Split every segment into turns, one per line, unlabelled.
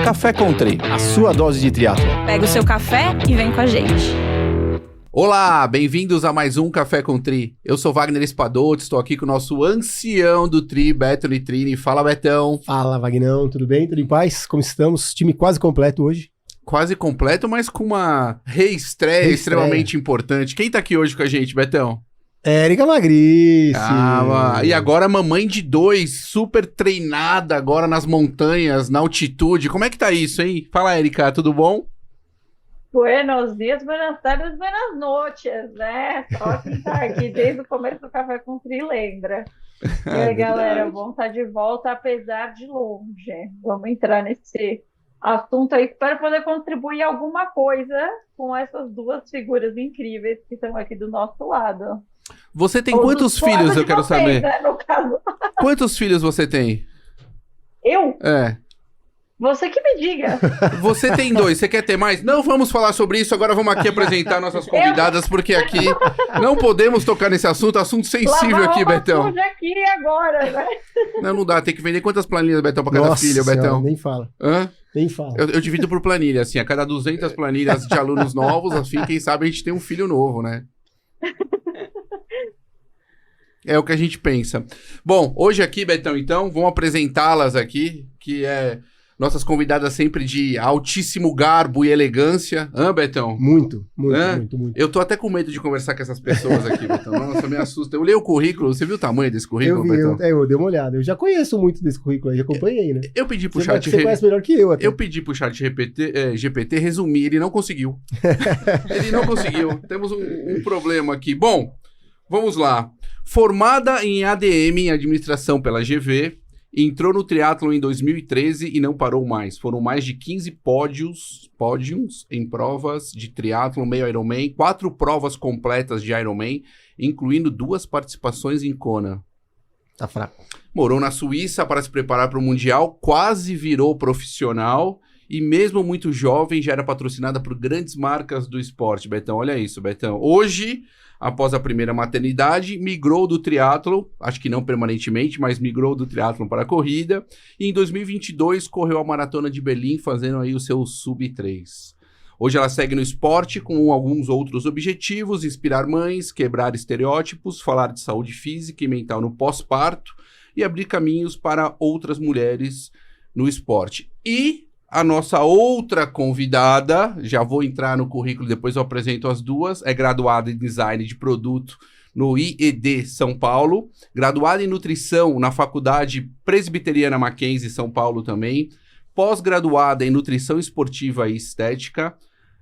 Café com Tri, a sua dose de triatlo.
Pega o seu café e vem com a gente.
Olá, bem-vindos a mais um Café com Tri. Eu sou Wagner Espadoto, estou aqui com o nosso ancião do Tri, Beto Nitrini. Fala, Betão.
Fala, Vagnão, tudo bem? Tudo em paz? Como estamos? Time quase completo hoje.
Quase completo, mas com uma reestreia extremamente importante. Quem tá aqui hoje com a gente, Betão?
Érica Magrice.
E agora mamãe de 2, super treinada agora nas montanhas, na altitude. Como é que tá isso, hein? Fala, Érica, tudo bom?
Buenos dias, buenas tardes, buenas noites, né? Só quem tá aqui desde o começo do Café com Tri lembra. E aí, galera, bom estar de volta, apesar de longe. Vamos entrar nesse assunto aí. Espero poder contribuir alguma coisa com essas duas figuras incríveis que estão aqui do nosso lado.
Você tem quantos filhos, eu quero saber?
Né, no caso.
Quantos filhos você tem?
Eu?
É.
Você que me diga.
Você tem 2, você quer ter mais? Não vamos falar sobre isso, agora vamos aqui apresentar nossas convidadas, porque aqui não podemos tocar nesse assunto sensível aqui, Betão.
Aqui agora, né?
Não dá, tem que vender quantas planilhas, Betão, pra cada filho, Betão?
Nem fala.
Hã?
Nem fala.
Eu divido por planilha, assim, a cada 200 planilhas de alunos novos, assim, quem sabe a gente tem um filho novo, né? É o que a gente pensa. Bom, hoje aqui, Betão, então, vamos apresentá-las aqui, que é nossas convidadas sempre de altíssimo garbo e elegância. Hã, Betão?
Muito.
Eu tô até com medo de conversar com essas pessoas aqui, Betão. Nossa, me assusta. Eu li o currículo, você viu o tamanho desse currículo, Betão?
Eu dei uma olhada. Eu já conheço muito desse currículo aí, já acompanhei, né?
Eu pedi pro chat...
Você conhece melhor que eu até.
Eu pedi pro chat GPT resumir, ele não conseguiu. Ele não conseguiu. Temos um problema aqui. Bom, vamos lá. Formada em ADM, em administração pela GV, entrou no triatlon em 2013 e não parou mais. Foram mais de 15 pódios em provas de triatlon meio Ironman, 4 provas completas de Ironman, incluindo 2 participações em Kona.
Tá fraco.
Morou na Suíça para se preparar para o Mundial, quase virou profissional e mesmo muito jovem já era patrocinada por grandes marcas do esporte. Betão, olha isso, Betão. Hoje, após a primeira maternidade, migrou do triatlon, acho que não permanentemente, mas migrou do triatlon para a corrida. E em 2022 correu a Maratona de Berlim, fazendo aí o seu Sub-3. Hoje ela segue no esporte com alguns outros objetivos: inspirar mães, quebrar estereótipos, falar de saúde física e mental no pós-parto e abrir caminhos para outras mulheres no esporte. E a nossa outra convidada, já vou entrar no currículo, depois eu apresento as duas, é graduada em Design de Produto no IED São Paulo, graduada em Nutrição na Faculdade Presbiteriana Mackenzie São Paulo também, pós-graduada em Nutrição Esportiva e Estética,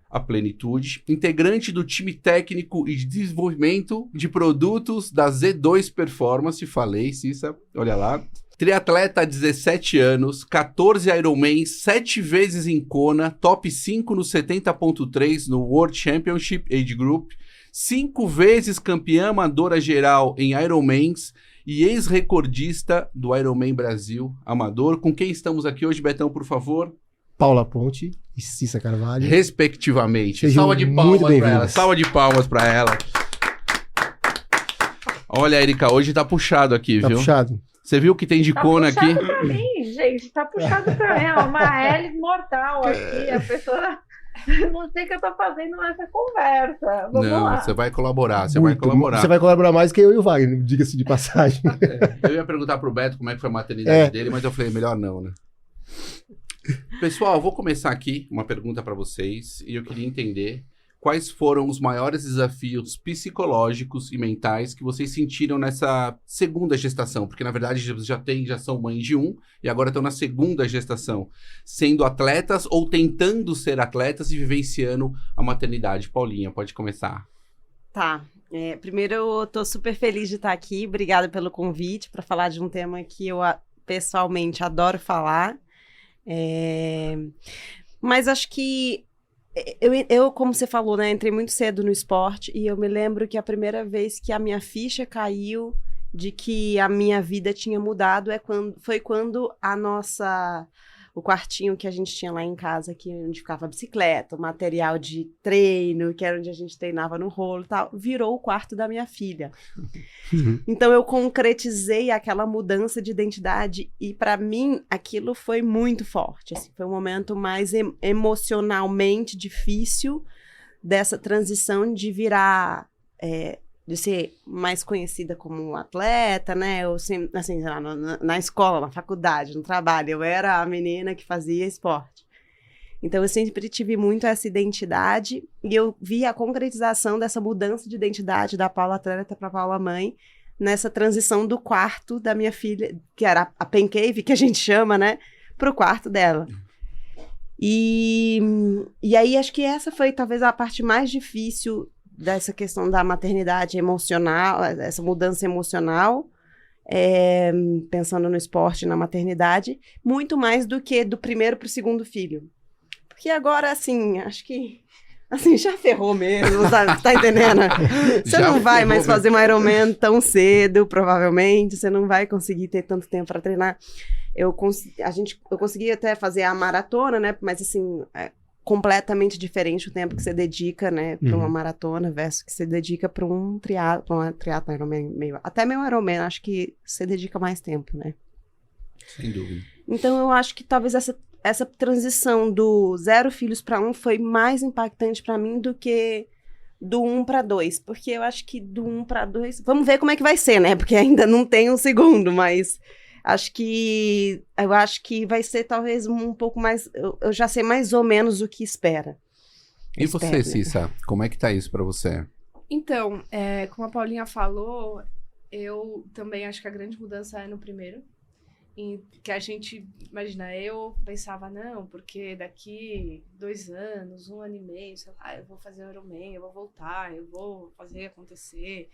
a Plenitude, integrante do time técnico e de desenvolvimento de produtos da Z2 Performance, falei, Cissa, olha lá. Triatleta há 17 anos, 14 Ironman, 7 vezes em Kona, top 5 no 70.3 no World Championship Age Group, 5 vezes campeã amadora geral em Ironmans e ex-recordista do Ironman Brasil Amador. Com quem estamos aqui hoje, Betão, por favor?
Paula Ponte e Cissa Carvalho.
Respectivamente.
Sejam
Salva de palmas
muito
para ela.
bem-vindas.
Salva de palmas para ela. Olha, Erika, hoje tá puxado aqui,
Tá
viu?
puxado.
Você viu o que tem de Kona aqui?
Tá puxado pra mim, gente. Tá puxado pra mim. É uma hélice mortal aqui. A pessoa... Não sei o que eu tô fazendo nessa conversa. Vamos lá.
Você vai colaborar,
Você
vai colaborar.
Você vai colaborar mais que eu e o Wagner, diga-se de passagem.
Eu ia perguntar pro Beto como é que foi a maternidade dele, mas eu falei, melhor não, né? Pessoal, eu vou começar aqui uma pergunta para vocês e eu queria entender quais foram os maiores desafios psicológicos e mentais que vocês sentiram nessa segunda gestação, porque na verdade já são mães de 1 e agora estão na segunda gestação, sendo atletas ou tentando ser atletas e vivenciando a maternidade. Paulinha, pode começar.
Tá. Primeiro eu tô super feliz de estar aqui, obrigada pelo convite para falar de um tema que eu pessoalmente adoro falar. Mas acho que eu, como você falou, né, entrei muito cedo no esporte e eu me lembro que a primeira vez que a minha ficha caiu de que a minha vida tinha mudado foi quando o quartinho que a gente tinha lá em casa, que onde ficava a bicicleta, o material de treino, que era onde a gente treinava no rolo e tal, virou o quarto da minha filha. Então eu concretizei aquela mudança de identidade e para mim aquilo foi muito forte, assim, foi um momento mais emocionalmente difícil dessa transição de virar, de ser mais conhecida como atleta, né? Eu sempre, assim, sei lá, na escola, na faculdade, no trabalho, eu era a menina que fazia esporte. Então, eu sempre tive muito essa identidade e eu vi a concretização dessa mudança de identidade da Paula atleta para Paula mãe nessa transição do quarto da minha filha, que era a pen cave, que a gente chama, né? Para o quarto dela. E aí, acho que essa foi talvez a parte mais difícil dessa questão da maternidade emocional, essa mudança emocional, pensando no esporte e na maternidade, muito mais do que do primeiro para o segundo filho. Porque agora, assim, acho que assim, já ferrou mesmo, sabe? Tá entendendo? Você já não vai mais fazer um Ironman tão cedo, provavelmente, você não vai conseguir ter tanto tempo para treinar. Eu consegui até fazer a maratona, né? Mas, assim, completamente diferente o tempo que você dedica, né, para uma maratona versus que você dedica para um triatlo Ironman, até meio Ironman, acho que você dedica mais tempo, né?
Sem dúvida.
Então eu acho que talvez essa transição do 0 filhos para 1 foi mais impactante para mim do que do 1 para 2, porque eu acho que do 1 para 2, vamos ver como é que vai ser, né? Porque ainda não tem um segundo, mas eu acho que vai ser talvez um pouco mais, eu já sei mais ou menos o que espera.
E você, Cissa, como é que tá isso pra você?
Então, como a Paulinha falou, eu também acho que a grande mudança é no primeiro, em que a gente, imagina, eu pensava, não, porque daqui 2 anos, 1 ano e meio, sei lá, eu vou fazer o Ironman, eu vou voltar, eu vou fazer acontecer,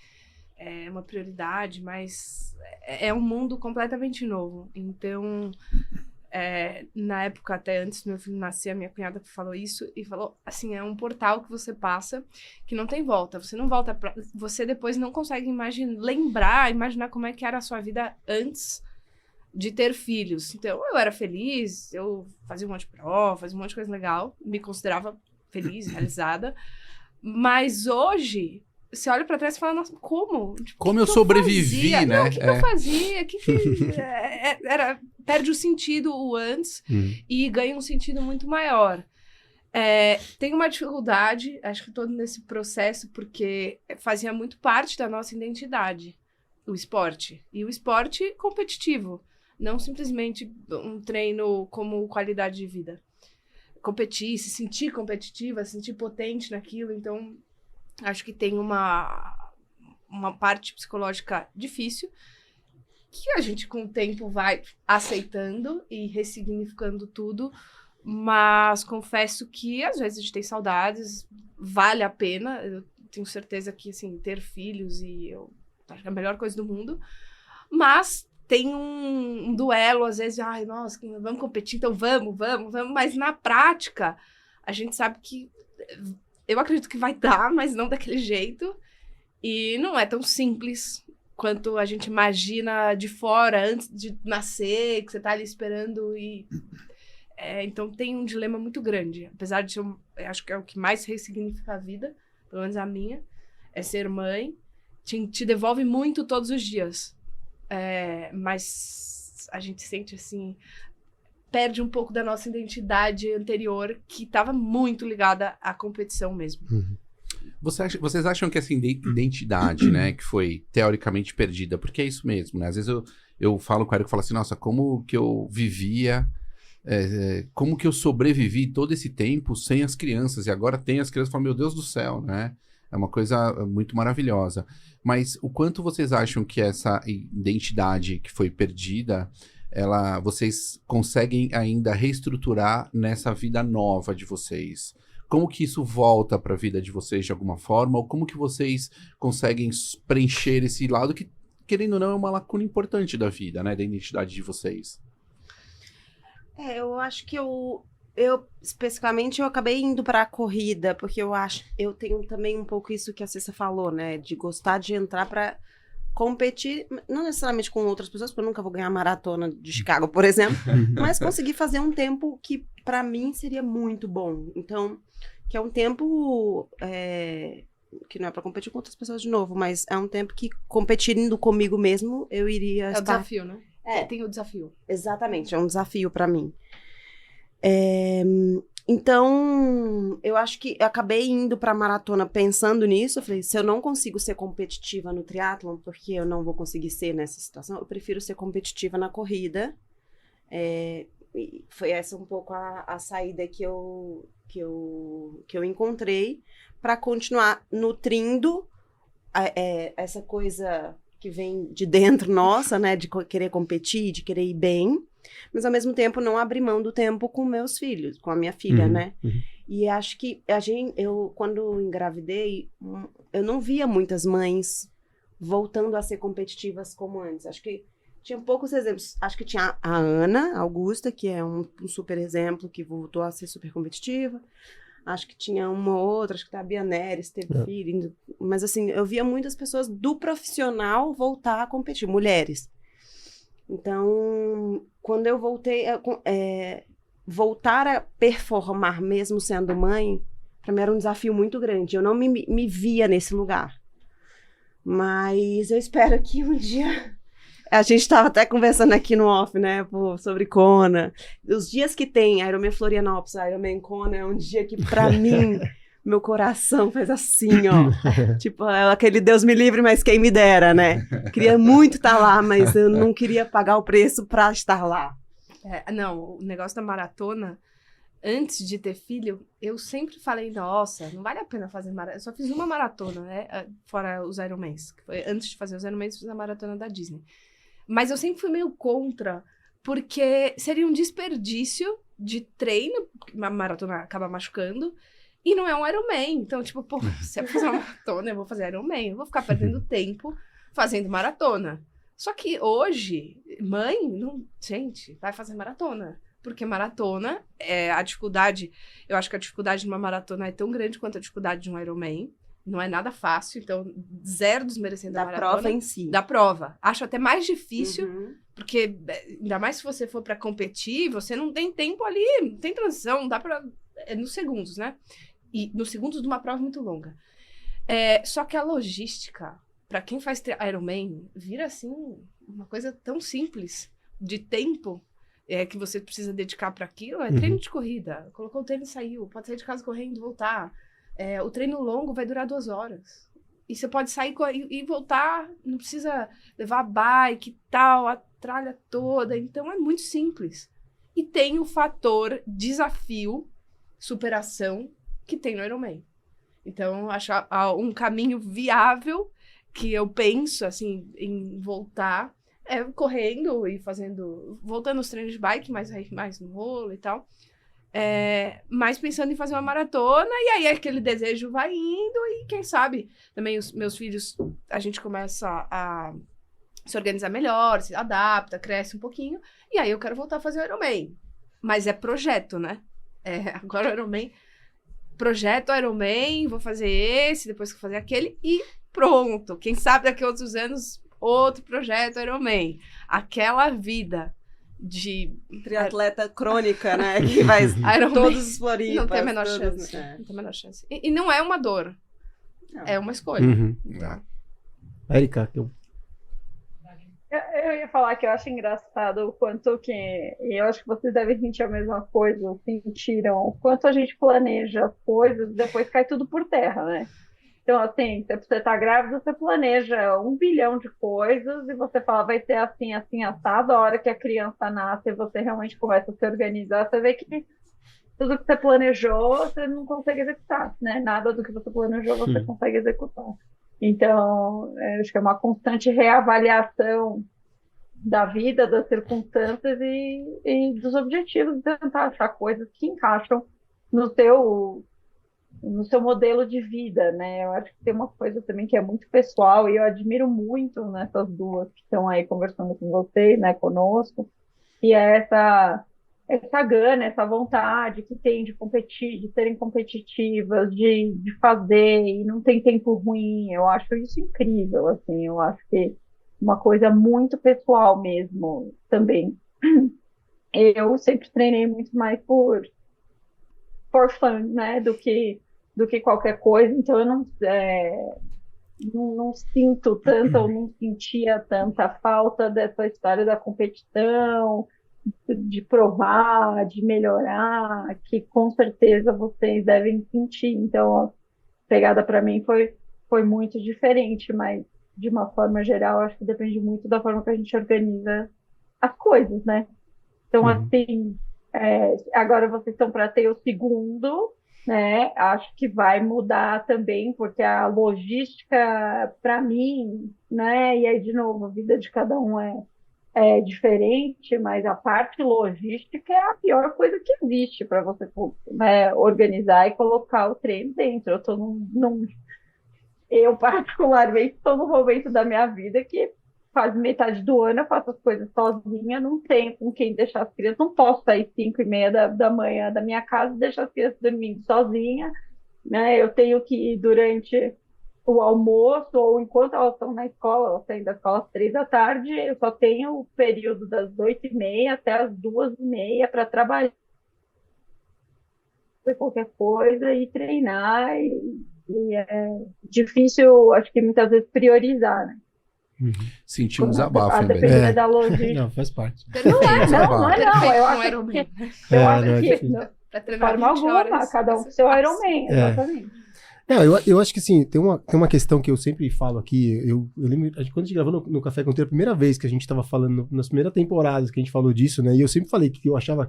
é uma prioridade, mas é um mundo completamente novo. Então, na época, até antes do meu filho nascer, a minha cunhada falou isso e falou, assim, é um portal que você passa que não tem volta. Você não volta pra... Você depois não consegue imaginar como é que era a sua vida antes de ter filhos. Então, eu era feliz, eu fazia um monte de prova, fazia um monte de coisa legal, me considerava feliz, realizada, mas hoje... Você olha pra trás e fala, nossa, como? Tipo,
como eu sobrevivi,
fazia?
né?
Não, o que eu fazia? Perde o sentido o antes e ganha um sentido muito maior. Tem uma dificuldade, acho que todo nesse processo, porque fazia muito parte da nossa identidade, o esporte. E o esporte competitivo, não simplesmente um treino como qualidade de vida. Competir, se sentir competitiva, se sentir potente naquilo, então... Acho que tem uma parte psicológica difícil que a gente, com o tempo, vai aceitando e ressignificando tudo, mas confesso que, às vezes, a gente tem saudades, vale a pena. Eu tenho certeza que, assim, ter filhos eu acho que é a melhor coisa do mundo, mas tem um duelo, às vezes, ai, nossa, vamos competir, então vamos, mas na prática, a gente sabe que... Eu acredito que vai dar, mas não daquele jeito. E não é tão simples quanto a gente imagina de fora, antes de nascer, que você tá ali esperando. Então tem um dilema muito grande. Apesar de eu acho que é o que mais ressignifica a vida, pelo menos a minha, é ser mãe. Te devolve muito todos os dias. Mas a gente sente assim... perde um pouco da nossa identidade anterior, que estava muito ligada à competição mesmo.
Vocês acham que essa identidade, né, que foi teoricamente perdida, porque é isso mesmo, né? Às vezes eu falo com o Érico, falo assim, nossa, como que eu vivia, como que eu sobrevivi todo esse tempo sem as crianças, e agora tem as crianças, eu falo, meu Deus do céu, né? É uma coisa muito maravilhosa. Mas o quanto vocês acham que essa identidade que foi perdida... vocês conseguem ainda reestruturar nessa vida nova de vocês? Como que isso volta para a vida de vocês de alguma forma? Ou como que vocês conseguem preencher esse lado que, querendo ou não, é uma lacuna importante da vida, né? Da identidade de vocês?
Eu acho que eu especificamente, eu acabei indo para a corrida, porque eu tenho também um pouco isso que a Cissa falou, né? De gostar de entrar para competir, não necessariamente com outras pessoas, porque eu nunca vou ganhar a maratona de Chicago, por exemplo, mas conseguir fazer um tempo que para mim seria muito bom. Então, que é um tempo que não é para competir com outras pessoas de novo, mas é um tempo que competindo comigo mesmo, eu iria
É o desafio, né? Tem o desafio.
Exatamente, é um desafio para mim. Então, eu acho que eu acabei indo para a maratona pensando nisso. Eu falei, se eu não consigo ser competitiva no triatlon, porque eu não vou conseguir ser nessa situação, eu prefiro ser competitiva na corrida. E foi essa um pouco a saída que eu encontrei para continuar nutrindo essa coisa que vem de dentro nossa, né, de querer competir, de querer ir bem, mas ao mesmo tempo não abrir mão do tempo com meus filhos, com a minha filha, né? E acho que eu quando engravidei, eu não via muitas mães voltando a ser competitivas como antes. Acho que tinha poucos exemplos. Acho que tinha a Ana Augusta, que é um super exemplo, que voltou a ser super competitiva. Acho que tinha uma outra, acho que a Bia Neres teve filho. Mas assim, eu via muitas pessoas do profissional voltar a competir, mulheres. Então, quando eu voltei, voltar a performar mesmo sendo mãe, para mim era um desafio muito grande. Eu não me via nesse lugar. Mas eu espero que um dia... A gente estava até conversando aqui no off, né, sobre Kona. Os dias que tem Ironman Florianópolis, Ironman Kona, é um dia que, pra mim, meu coração faz assim, ó. Tipo, aquele Deus me livre, mas quem me dera, né? Queria muito estar lá, mas eu não queria pagar o preço pra estar lá.
Não, o negócio da maratona, antes de ter filho, eu sempre falei, nossa, não vale a pena fazer maratona. Eu só fiz uma maratona, né, fora os Ironmans. Antes de fazer os Ironmans, fiz a maratona da Disney. Mas eu sempre fui meio contra, porque seria um desperdício de treino, uma maratona acaba machucando, e não é um Ironman. Então, tipo, pô, se eu fazer uma maratona, eu vou fazer Ironman. Eu vou ficar perdendo tempo fazendo maratona. Só que hoje, mãe, gente, vai fazer maratona. Porque maratona, a dificuldade, eu acho que a dificuldade de uma maratona é tão grande quanto a dificuldade de um Ironman. Não é nada fácil, então zero desmerecendo a maratona.
Da prova em si.
Da prova. Acho até mais difícil, porque ainda mais se você for para competir, você não tem tempo ali, não tem transição, não dá pra... É nos segundos, né? E nos segundos de uma prova muito longa. Só que a logística, para quem faz Ironman, vira assim uma coisa tão simples de tempo que você precisa dedicar para aquilo. Treino de corrida, colocou o tênis e saiu, pode sair de casa correndo e voltar. O treino longo vai durar 2 horas. E você pode sair e voltar, não precisa levar bike e tal, a tralha toda. Então é muito simples. E tem o fator desafio, superação, que tem no Ironman. Então, acho um caminho viável que eu penso, assim, em voltar, correndo e voltando os treinos de bike, mas aí mais no rolo e tal. Mas pensando em fazer uma maratona, e aí aquele desejo vai indo, e quem sabe também os meus filhos, a gente começa a se organizar melhor, se adapta, cresce um pouquinho, e aí eu quero voltar a fazer o Ironman. Mas é projeto, né? Agora o Ironman, projeto Ironman, vou fazer esse, depois que fazer aquele, e pronto. Quem sabe daqui a outros anos, outro projeto Ironman. Aquela vida de
triatleta crônica, né? Que vai todos os Floripas.
Não tem a menor chance. Não tem a menor chance. E não é uma dor. Não. É uma escolha.
Tá.
Érica,
eu ia falar que eu acho engraçado o quanto que... E eu acho que vocês devem sentir a mesma coisa, sentiram. O quanto a gente planeja coisas, depois cai tudo por terra, né? Então, assim, se você tá grávida, você planeja 1 bilhão de coisas e você fala, vai ser assim, assim, assado. A hora que a criança nasce e você realmente começa a se organizar, você vê que tudo que você planejou, você não consegue executar, né? Nada do que você planejou, você consegue executar. Então, acho que é uma constante reavaliação da vida, das circunstâncias e dos objetivos, de tentar achar coisas que encaixam no seu modelo de vida, né? Eu acho que tem uma coisa também que é muito pessoal e eu admiro muito nessas duas que estão aí conversando com vocês, né, conosco, e é essa gana, essa vontade que tem de competir, de serem competitivas, de fazer, e não tem tempo ruim. Eu acho isso incrível, assim, eu acho que uma coisa muito pessoal mesmo também. Eu sempre treinei muito mais por fun, né, do que qualquer coisa, então eu não sinto tanto, ou não sentia tanta falta dessa história da competição, de provar, de melhorar, que com certeza vocês devem sentir. Então, a pegada para mim foi muito diferente, mas de uma forma geral, acho que depende muito da forma que a gente organiza as coisas, né? Então, assim, agora vocês estão para ter o segundo, né? Acho que vai mudar também, porque a logística, para mim, né? E aí, de novo, a vida de cada um é diferente, mas a parte logística é a pior coisa que existe para você, né, organizar e colocar o treino dentro. Eu particularmente estou no momento da minha vida que quase metade do ano eu faço as coisas sozinha, não tenho com quem deixar as crianças, não posso sair 5:30 da manhã da minha casa e deixar as crianças dormindo sozinha, né? Eu tenho que ir durante o almoço ou enquanto elas estão na escola, elas saem da escola às 3 da tarde, eu só tenho o período das 8:30 até as 2:30 para trabalhar qualquer coisa e treinar, e é difícil, acho que muitas vezes priorizar, né?
Senti um desabafo,
A
hein,
depender
Beto?
da logística.
Não, faz parte.
Não, eu
Perfeito,
acho
um Ironman.
que, eu acho
é
que
difícil.
Pra
de
treinar
forma
20
alguma,
horas,
cada um com
isso
seu
é
Ironman,
É.
exatamente.
Não, eu acho que assim, tem uma questão que eu sempre falo aqui. Eu lembro, quando a gente gravou no Café com Treino, a primeira vez que a gente estava falando, nas primeiras temporadas que a gente falou disso, né? E eu sempre falei que eu achava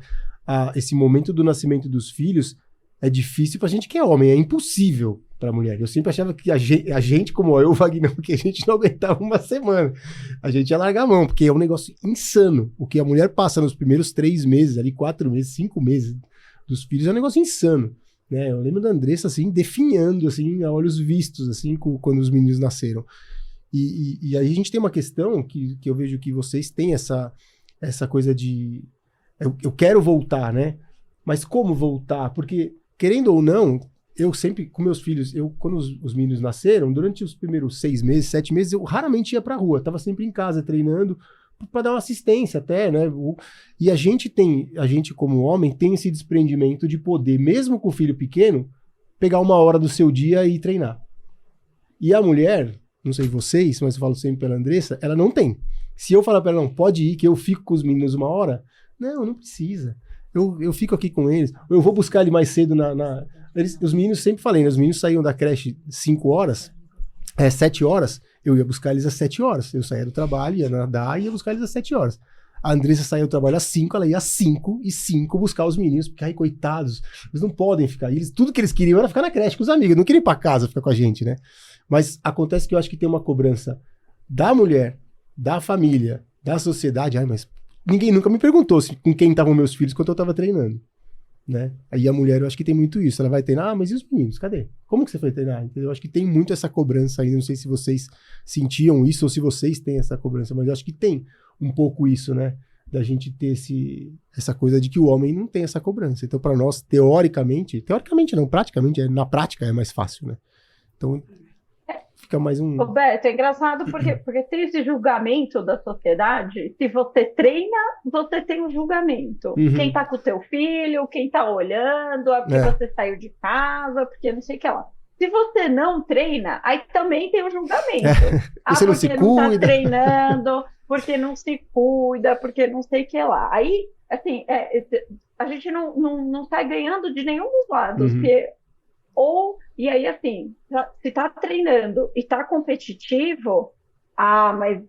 esse momento do nascimento dos filhos é difícil pra gente que é homem, é impossível pra mulher. Eu sempre achava que a gente como eu, o Wagner, que a gente não aguentava uma semana. A gente ia largar a mão, porque é um negócio insano. O que a mulher passa nos primeiros 3 meses, ali 4 meses, 5 meses dos filhos é um negócio insano. Né? Eu lembro da Andressa, assim, definhando, assim, a olhos vistos, assim, quando os meninos nasceram. E aí a gente tem uma questão que eu vejo que vocês têm essa coisa de... Eu quero voltar, né? Mas como voltar? Porque, querendo ou não, eu sempre, com meus filhos, quando os meninos nasceram, durante os primeiros 6 meses, 7 meses, eu raramente ia pra rua. Tava sempre em casa, treinando, para dar uma assistência até, né? E a gente como homem tem esse desprendimento de poder, mesmo com o filho pequeno, pegar 1 hora do seu dia e treinar. E a mulher, não sei vocês, mas eu falo sempre pela Andressa, ela não tem. Se eu falar para ela, não, pode ir, que eu fico com os meninos 1 hora, não precisa. Eu fico aqui com eles, eu vou buscar ele mais cedo os meninos, sempre falei, né? Os meninos saíam da creche 5 horas, 7 horas, eu ia buscar eles às 7 horas. Eu saía do trabalho, ia nadar e ia buscar eles às 7 horas. A Andressa saía do trabalho às 5, ela ia às 5:05 buscar os meninos, porque, ai, coitados, eles não podem ficar. Tudo que eles queriam era ficar na creche com os amigos, não queriam ir pra casa ficar com a gente, né? Mas acontece que eu acho que tem uma cobrança da mulher, da família, da sociedade. Ai, mas ninguém nunca me perguntou com quem estavam meus filhos quando eu tava treinando. Né? Aí a mulher, eu acho que tem muito isso. Ela vai treinar, mas e os meninos? Cadê? Como que você foi treinar? Entendeu? Eu acho que tem muito essa cobrança ainda. Não sei se vocês sentiam isso ou se vocês têm essa cobrança, mas eu acho que tem um pouco isso, né? Da gente ter essa coisa de que o homem não tem essa cobrança. Então, para nós, teoricamente não, praticamente, na prática é mais fácil, né? Então, fica mais um...
Ô, Beto, é engraçado porque tem esse julgamento da sociedade. Se você treina, você tem um julgamento. Quem tá com o teu filho, quem tá olhando, porque você saiu de casa, porque não sei o que lá. Se você não treina, aí também tem um julgamento.
Você não se
porque não
cuida.
tá treinando, porque não se cuida, porque não sei o que lá. Aí, assim, a gente não sai ganhando de nenhum dos lados, porque... E aí, assim, se tá treinando e tá competitivo, mas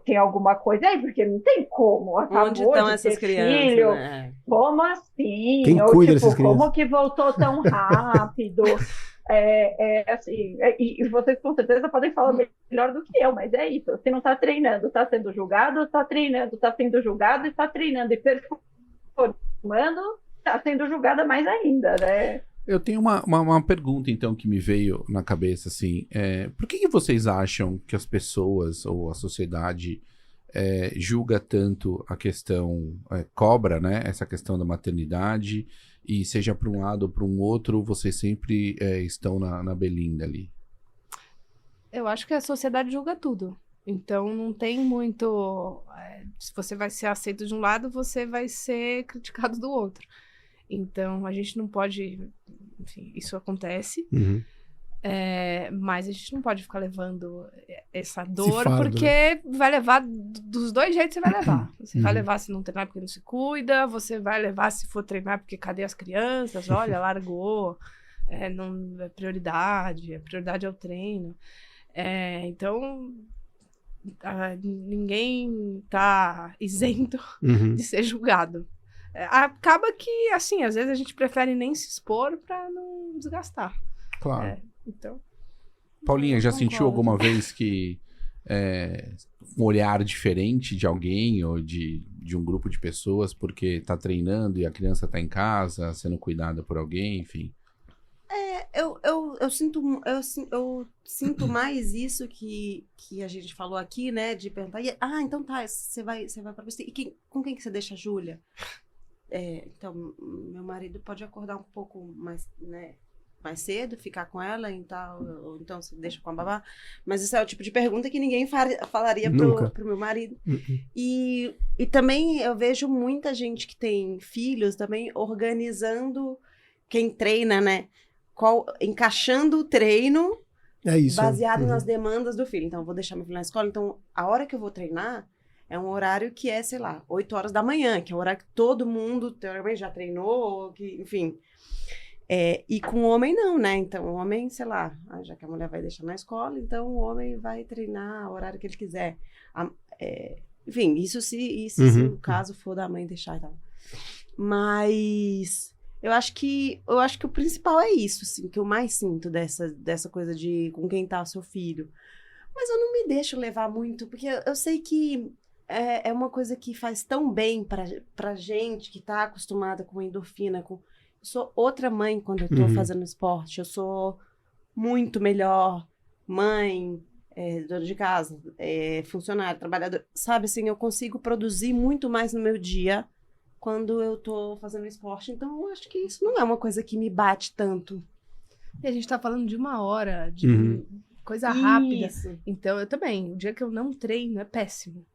tem alguma coisa aí, porque não tem como. Acabou
Onde estão
de
essas
ter
crianças,
filho,
né?
como assim?
Quem
Ou,
cuida
tipo,
dessas crianças?
como que voltou tão rápido? Assim, e vocês com certeza podem falar melhor do que eu, mas é isso. Se não tá treinando, tá sendo julgado, tá treinando, tá sendo julgado e tá treinando e performando, tá sendo julgada mais ainda, né?
Eu tenho uma pergunta, então, que me veio na cabeça, assim. Por que vocês acham que as pessoas ou a sociedade julga tanto a questão, cobra, né? Essa questão da maternidade, e seja para um lado ou para um outro, vocês sempre estão na belinda ali?
Eu acho que a sociedade julga tudo. Então, não tem muito... se você vai ser aceito de um lado, você vai ser criticado do outro. Então, a gente não pode... Enfim, isso acontece. Mas a gente não pode ficar levando essa dor,
fardo,
porque vai levar... Dos dois jeitos você vai levar. Você vai levar se não treinar porque não se cuida. Você vai levar se for treinar porque cadê as crianças? Olha, largou. Não é prioridade. A prioridade é o treino. Então... ninguém tá isento de ser julgado. Acaba que, assim, às vezes a gente prefere nem se expor pra não desgastar.
Claro.
Então.
Paulinha, já
concordo.
sentiu alguma vez que um olhar diferente de alguém ou de um grupo de pessoas porque tá treinando e a criança tá em casa, sendo cuidada por alguém, enfim?
Eu sinto mais isso que a gente falou aqui, né? De perguntar, então tá, você vai pra você. E com quem que você deixa a Júlia? Então, meu marido pode acordar um pouco mais, né, mais cedo, ficar com ela, ou então você deixa com a babá. Mas isso é o tipo de pergunta que ninguém falaria pro meu marido. E também eu vejo muita gente que tem filhos também organizando quem treina, né? Encaixando o treino baseado nas demandas do filho. Então, eu vou deixar meu filho na escola. Então, a hora que eu vou treinar é um horário que é, sei lá, 8 horas da manhã, que é o horário que todo mundo, teoricamente, já treinou, enfim. E com o homem, não, né? Então, o homem, sei lá, já que a mulher vai deixar na escola, então o homem vai treinar o horário que ele quiser. Enfim, isso se o caso for da mãe deixar e tal. Mas... Eu acho que o principal é isso, assim, que eu mais sinto dessa coisa de com quem tá o seu filho. Mas eu não me deixo levar muito, porque eu sei que é uma coisa que faz tão bem pra gente que tá acostumada com endorfina. Eu sou outra mãe quando eu tô fazendo esporte. Eu sou muito melhor mãe, dona de casa, funcionário, trabalhador. Sabe, assim, eu consigo produzir muito mais no meu dia quando eu tô fazendo esporte. Então, eu acho que isso não é uma coisa que me bate tanto.
E a gente tá falando de 1 hora, de coisa rápida.
Isso.
Então, eu também. O dia que eu não treino é péssimo.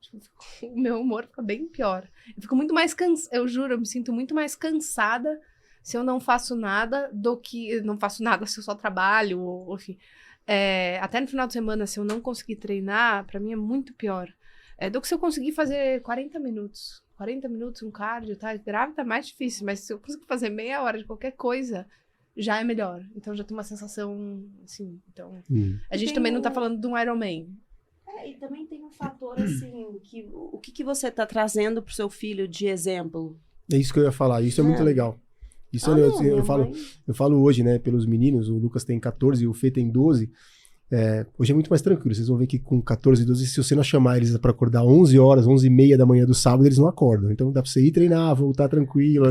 O meu humor fica bem pior. Eu fico muito mais cansada. Eu juro, eu me sinto muito mais cansada se eu não faço nada do que... Não faço nada se eu só trabalho, ou enfim. Até no final de semana, se eu não conseguir treinar, pra mim é muito pior. Do que se eu conseguir fazer 40 minutos. 40 minutos, um cardio, tá? Grávida tá mais difícil, mas se eu conseguir fazer meia hora de qualquer coisa, já é melhor. Então já tem uma sensação, assim, então... A gente também não tá falando de um Ironman.
E também tem um fator, assim, que o que você tá trazendo pro seu filho de exemplo?
É isso que eu ia falar, isso é muito legal. Isso eu falo hoje, né, pelos meninos, o Lucas tem 14 e o Fê tem 12. Hoje é muito mais tranquilo, vocês vão ver que com 14 e 12, se você não chamar eles pra acordar 11 horas, 11h30 da manhã do sábado, eles não acordam, então dá pra você ir treinar, voltar tranquilo, a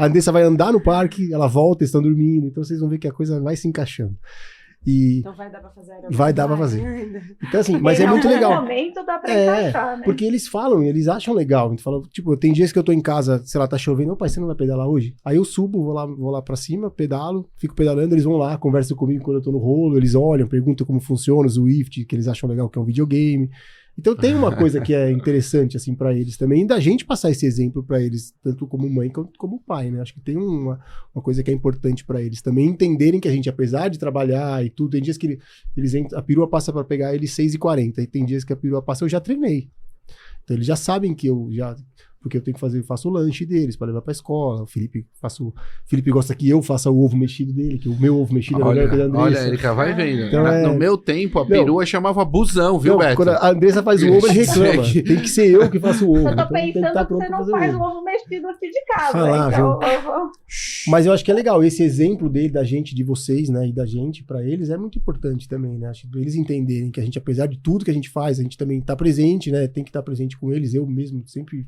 Andressa vai andar no parque, ela volta, eles estão dormindo, então vocês vão ver que a coisa vai se encaixando.
Então vai dar pra fazer aerobic.
Vai dar pra fazer. Então, assim, mas é muito legal.
No momento dá pra encaixar, né?
Porque eles falam, eles acham legal. A gente fala, tipo, tem dias que eu tô em casa, sei lá, tá chovendo, ô pai, você não vai pedalar hoje? Aí eu subo, vou lá pra cima, pedalo, fico pedalando, eles vão lá, conversam comigo quando eu tô no rolo, eles olham, perguntam como funciona o Zwift, que eles acham legal, que é um videogame. Então tem uma coisa que é interessante, assim, pra eles também, da gente passar esse exemplo pra eles, tanto como mãe como pai, né? Acho que tem uma coisa que é importante pra eles também, entenderem que a gente, apesar de trabalhar e tudo, tem dias que eles entram, a perua passa pra pegar eles 6h40, e tem dias que a perua passa, eu já treinei. Então eles já sabem que eu já... Porque eu tenho que faço o lanche deles pra levar pra escola. O Felipe gosta que eu faça o ovo mexido dele, que o meu ovo mexido é melhor que o da Andressa.
Olha, Erika, vai vendo.
Então,
No meu tempo, a perua chamava busão, viu, Beto?
Quando a Andressa faz o ovo, ele reclama. Tem que ser eu que faço o ovo.
Eu tô
Então, tem que
pensando
estar
que
pronto
você
pra
não
fazer
faz
o
o
ovo.
ovo mexido aqui de casa.
Ah lá,
então,
Mas eu acho que é legal, esse exemplo dele, da gente, de vocês, né, e da gente, pra eles, é muito importante também, né? Acho que eles entenderem que a gente, apesar de tudo que a gente faz, a gente também tá presente, né? Tem que estar presente com eles. Eu mesmo sempre,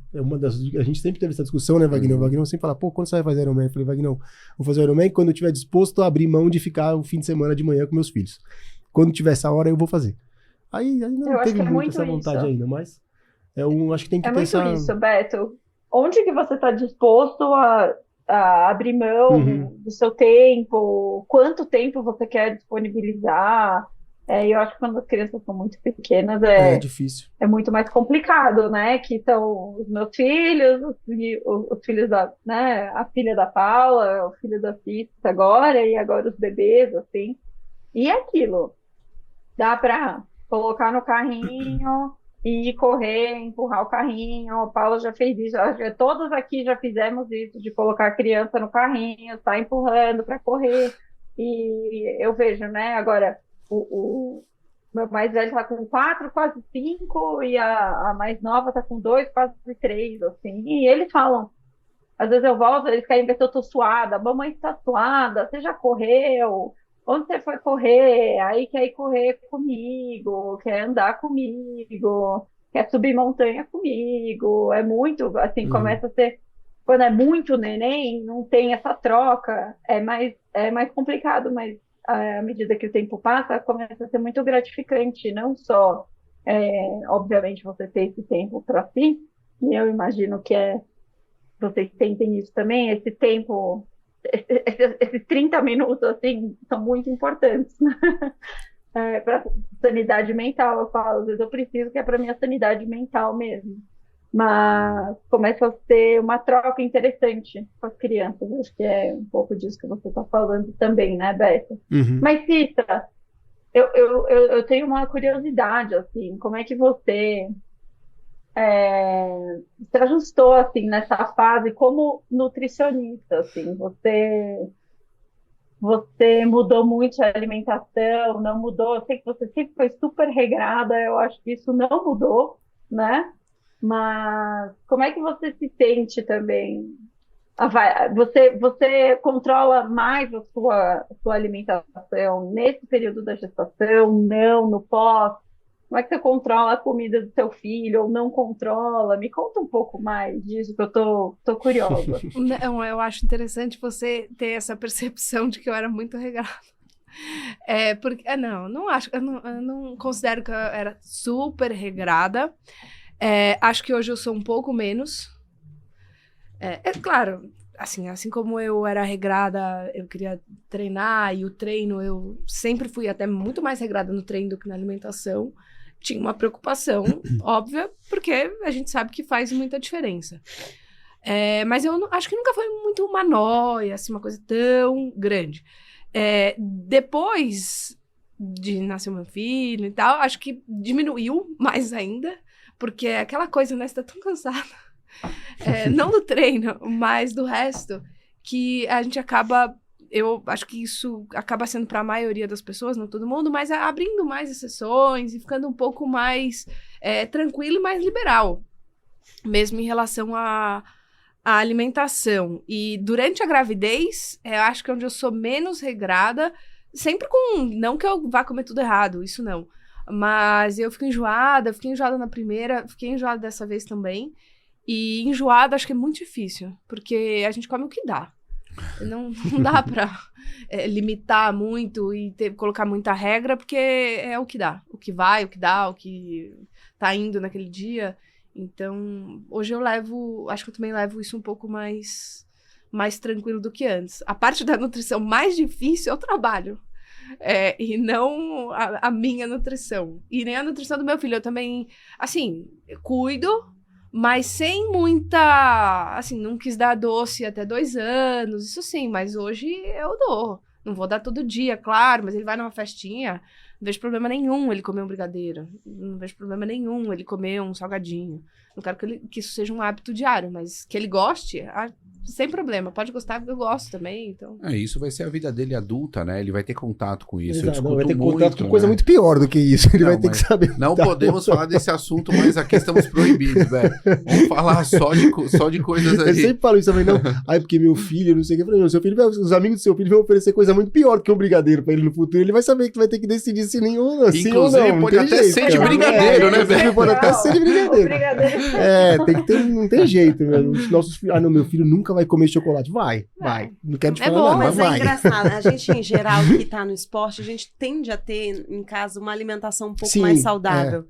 a gente sempre teve essa discussão, né, Wagner? O Wagner sempre fala, pô, quando você vai fazer Ironman? Eu falei, Wagner, vou fazer Ironman quando eu estiver disposto a abrir mão de ficar o fim de semana de manhã com meus filhos. Quando tiver essa hora, eu vou fazer. Aí não teve muito essa vontade
isso.
ainda, mas acho que tem que ter
muito
essa...
isso, Beto. Onde que você está disposto a abrir mão do seu tempo? Quanto tempo você quer disponibilizar? Eu acho que quando as crianças são muito pequenas
É difícil.
é muito mais complicado, né? Que são os meus filhos, os filhos da, né? A filha da Paula, o filho da Cissa agora, e agora os bebês, assim. E é aquilo, dá para colocar no carrinho e correr, empurrar o carrinho. A Paula já fez isso, todos aqui já fizemos isso, de colocar a criança no carrinho, tá empurrando para correr. E eu vejo, né? Agora, o meu mais velho tá com 4, quase 5, e a mais nova tá com 2, quase 3, assim. E eles falam, às vezes eu volto, eles querem ver se eu tô suada. Mamãe está suada, você já correu? Onde você foi correr? Aí quer ir correr comigo, quer andar comigo, quer subir montanha comigo. É muito, assim, começa a ser. Quando é muito neném, não tem essa troca, é mais complicado, mas à medida que o tempo passa, começa a ser muito gratificante, não só, obviamente, você ter esse tempo para si, e eu imagino que vocês sentem isso também, esse tempo, esses 30 minutos, assim, são muito importantes, né? Para sanidade mental, eu falo, às vezes eu preciso, que é para minha sanidade mental mesmo. Mas começa a ser uma troca interessante com as crianças. Acho que é um pouco disso que você está falando também, né, Beto? Mas, Cissa, eu tenho uma curiosidade, assim, como é que você se ajustou, assim, nessa fase como nutricionista, assim, você mudou muito a alimentação, não mudou? Eu sei que você sempre foi super regrada, eu acho que isso não mudou, né? Mas como é que você se sente também? Você controla mais a sua alimentação nesse período da gestação, não no pós? Como é que você controla a comida do seu filho ou não controla? Me conta um pouco mais disso, que eu tô curiosa.
Não, eu acho interessante você ter essa percepção de que eu era muito regrada. Porque, não acho, eu não considero que eu era super regrada. Acho que hoje eu sou um pouco menos. Claro, assim como eu era regrada, eu queria treinar, e o treino, eu sempre fui até muito mais regrada no treino do que na alimentação. Tinha uma preocupação óbvia, porque a gente sabe que faz muita diferença. Mas eu acho que nunca foi muito uma noia, assim, uma coisa tão grande. Depois de nascer meu filho e tal, acho que diminuiu mais ainda, porque aquela coisa, né, você tá tão cansada, não do treino, mas do resto, que a gente acaba, eu acho que isso acaba sendo para a maioria das pessoas, não todo mundo, mas abrindo mais exceções e ficando um pouco mais tranquilo e mais liberal, mesmo em relação à alimentação. E durante a gravidez, eu acho que é onde eu sou menos regrada, sempre não que eu vá comer tudo errado, isso não. Mas eu fiquei enjoada na primeira, fiquei enjoada dessa vez também. E enjoada acho que é muito difícil, porque a gente come o que dá. Não dá pra limitar muito e colocar muita regra, porque é o que dá. O que vai, o que dá, o que tá indo naquele dia. Então, hoje acho que eu também levo isso um pouco mais tranquilo do que antes. A parte da nutrição mais difícil é o trabalho. E não a minha nutrição. E nem a nutrição do meu filho. Eu também, assim, cuido, mas sem muita... Assim, não quis dar doce até 2 anos, isso sim. Mas hoje eu dou. Não vou dar todo dia, claro, mas ele vai numa festinha, não vejo problema nenhum ele comer um brigadeiro. Não vejo problema nenhum ele comer um salgadinho. Não quero que isso seja um hábito diário, mas que ele goste... Sem problema, pode gostar, porque eu gosto também, então...
Isso vai ser a vida dele adulta, né? Ele vai ter contato com isso.
Exato,
eu discuto
vai ter
muito,
contato com coisa muito pior do que isso. Ele vai ter que saber.
Não podemos falar desse assunto, mas aqui estamos proibidos, velho. Vamos falar só de coisas aí.
Eu sempre falo isso também, não. Porque meu filho, não sei o que. Eu falei, seu filho, os amigos do seu filho vão oferecer coisa muito pior que um brigadeiro pra ele no futuro. Ele vai saber que vai ter que decidir se nenhum ou não.
Inclusive, pode até ser de brigadeiro, né, velho?
Pode até ser de brigadeiro. Tem que ter, não tem jeito, meu. Os nossos filhos, não, meu filho nunca vai comer chocolate. Vai. Não quero te falar nada,
mas
vai.
É engraçado. A gente, em geral, que tá no esporte, a gente tende a ter em casa uma alimentação um pouco mais saudável.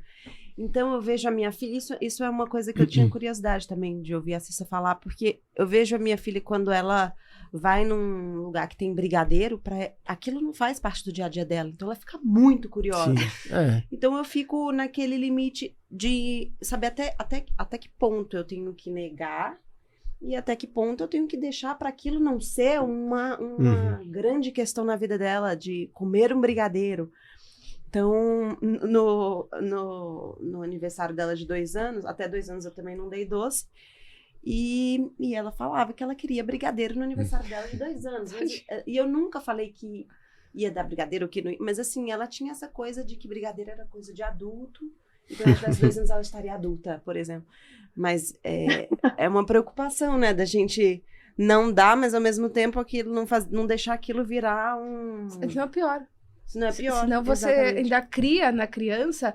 Então, eu vejo a minha filha... Isso é uma coisa que eu tinha curiosidade também de ouvir a Cissa falar, porque eu vejo a minha filha quando ela vai num lugar que tem brigadeiro, aquilo não faz parte do dia a dia dela. Então, ela fica muito curiosa.
Sim, é.
Então, eu fico naquele limite de saber até que ponto eu tenho que negar e até que ponto eu tenho que deixar para aquilo não ser uma grande questão na vida dela, de comer um brigadeiro. Então, no aniversário dela de 2 anos, até 2 anos eu também não dei doce, e ela falava que ela queria brigadeiro no aniversário dela de 2 anos. E eu nunca falei que ia dar brigadeiro, que não, mas assim, ela tinha essa coisa de que brigadeiro era coisa de adulto, e quando ela tivesse 2 anos ela estaria adulta, por exemplo. Mas é uma preocupação, né, da gente não dar, mas ao mesmo tempo aquilo não deixar aquilo virar um...
Isso não é pior.
Senão é pior.
Senão você
exatamente.
ainda cria na criança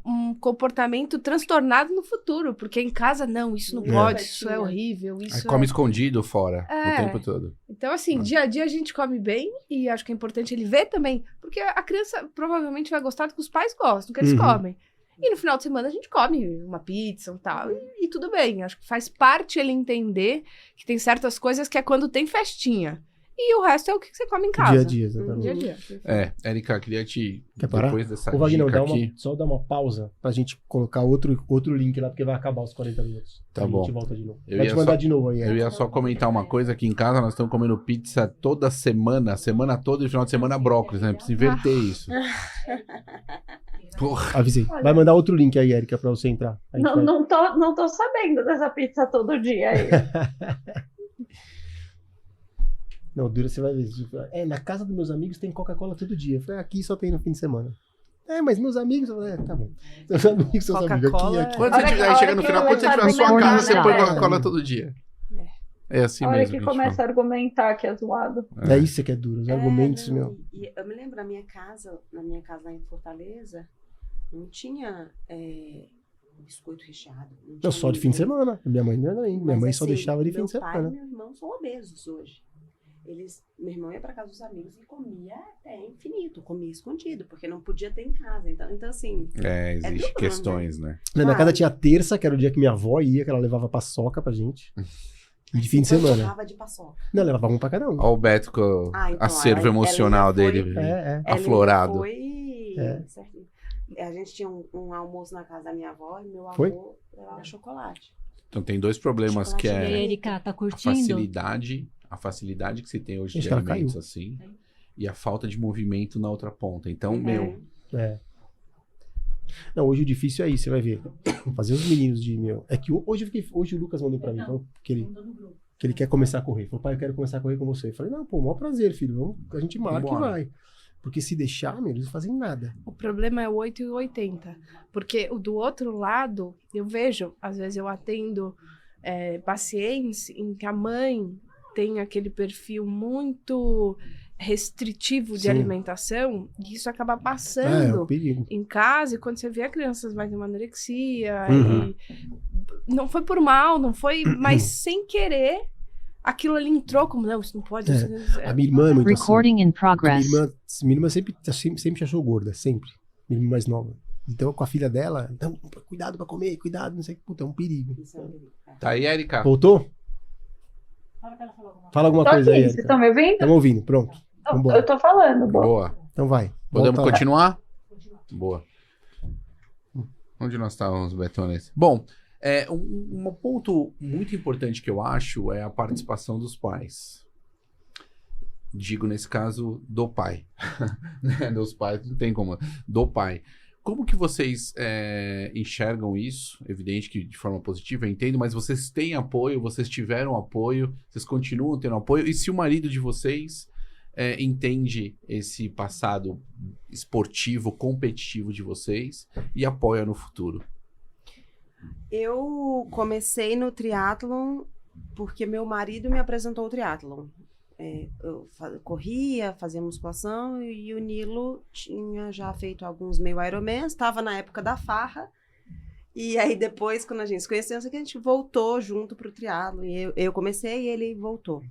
um comportamento transtornado no futuro. Porque em casa, não, isso não pode, isso é horrível.
Aí
Isso
come escondido fora
É.
o tempo todo.
Então, assim, dia a dia a gente come bem. E acho que é importante ele ver também. Porque a criança provavelmente vai gostar do que os pais gostam, do que eles comem. E no final de semana a gente come uma pizza e tal. E tudo bem. Acho que faz parte ele entender que tem certas coisas que é quando tem festinha. E o resto é o que você come em casa.
Dia a dia, exatamente.
Dia a dia.
Érica, queria te...
Quer parar?
Depois dessa
Ô, Wagner,
dica aqui...
só dá uma pausa pra gente colocar outro link lá, porque vai acabar os 40 minutos.
Tá
Aí
bom.
A gente volta de novo.
Eu
Vai
ia
te mandar
só-
de novo aí.
Eu ia só comentar uma coisa, aqui em casa nós estamos comendo pizza toda semana, a semana toda e no final de semana brócolis, né? Precisa inverter isso. Porra.
Avisei. Vai mandar outro link aí, Érica, pra você entrar. A gente vai-
Não tô sabendo dessa pizza todo dia aí.
Não, dura, você vai ver. Na casa dos meus amigos tem Coca-Cola todo dia. Eu falei, aqui só tem no fim de semana. Mas meus amigos... Eu falei, tá bom. Seus amigos, seus amigos.
Coca-Cola
Aqui.
Quando você
Hora-
tiver,
hora
chega no
que
final, quando você
começar
tiver na
a
sua casa, você põe
argumentar.
Coca-Cola todo dia. É assim
A hora
mesmo.
que
a gente
começa a argumentar que é zoado.
fala.
É isso que é duro. Os argumentos,
não,
meu.
E eu me lembro, na minha casa lá em Fortaleza, não tinha biscoito recheado. Não tinha
Só de fim de
ninguém.
semana. Minha mãe não era ainda. Minha
Mas,
mãe só
assim,
deixava de fim
meu
de
pai
semana.
e meu irmão são obesos hoje. Meu irmão ia pra casa dos amigos e comia até infinito, comia escondido, porque não podia ter em casa. Então assim,
Existem
duro,
questões, né?
Na minha
Claro.
casa tinha terça, que era o dia que minha avó ia, que ela levava paçoca pra gente. E de fim de
depois
semana.
tomava de paçoca.
Não, levava um pra cada um.
Olha o Beto com o
Então,
acervo
ela
emocional
ainda foi-
dele
É.
aflorado.
Ela foi...
É.
certinho. A gente tinha um almoço na casa da minha avó e meu avô
Foi?
levava chocolate.
Então tem dois problemas que
E
Chocolate
aí,
é
Erika, tá
a
curtindo?
facilidade que se tem hoje
Gente,
de
ela
alimentos
caiu.
assim e a falta de movimento na outra ponta. Então,
É.
meu,
É. Não, hoje o difícil é isso, você vai ver. Fazer os meninos de meu. É que hoje o Lucas mandou pra mim, falou que ele quer começar a correr. Falou, pai, eu quero começar a correr com você. Eu falei, não, pô, maior prazer, filho. A gente marca
Vambora.
e vai. Porque se deixar, meu, eles não fazem nada.
O problema é o 8 e o 80. Porque o do outro lado, eu vejo, às vezes eu atendo pacientes em que a mãe tem aquele perfil muito restritivo de
Sim.
alimentação, e isso acaba
É um
passando
perigo.
em casa, e quando você vê a criança vai ter uma anorexia,
Uhum.
e não foi por mal, não foi, mas sem querer, aquilo ali entrou como, não, isso não pode. Isso não-
A minha irmã é muito assim.
Recording in
Minha
progress.
irmã sempre te achou gorda, sempre. Minha irmã mais nova. Então, com a filha dela, então, cuidado pra comer, cuidado, não sei o que. Puta, é um perigo.
Isso é um perigo.
tá aí, Erika?
Voltou? Fala alguma
Tô
coisa aí,
aqui, vocês
Erika.
estão me ouvindo?
Estamos ouvindo, pronto. Vambora.
Eu tô falando, boa.
Boa.
Então vai.
Podemos
Volta lá.
continuar? Boa. Onde nós estávamos, Betones? Bom, um ponto muito importante que eu acho é a participação dos pais. Digo, nesse caso, do pai. Né? Dos pais, não tem como. Do pai. Como que vocês enxergam isso? Evidente que de forma positiva, eu entendo, mas vocês têm apoio, vocês tiveram apoio, vocês continuam tendo apoio, e se o marido de vocês entende esse passado esportivo, competitivo de vocês e apoia no futuro?
Eu comecei no triatlon porque meu marido me apresentou o triatlon. Eu corria, fazia musculação e o Nilo tinha já feito alguns meio Ironman, estava na época da farra. E aí depois, quando a gente se conheceu, a gente voltou junto pro triatlon. E eu comecei e ele voltou.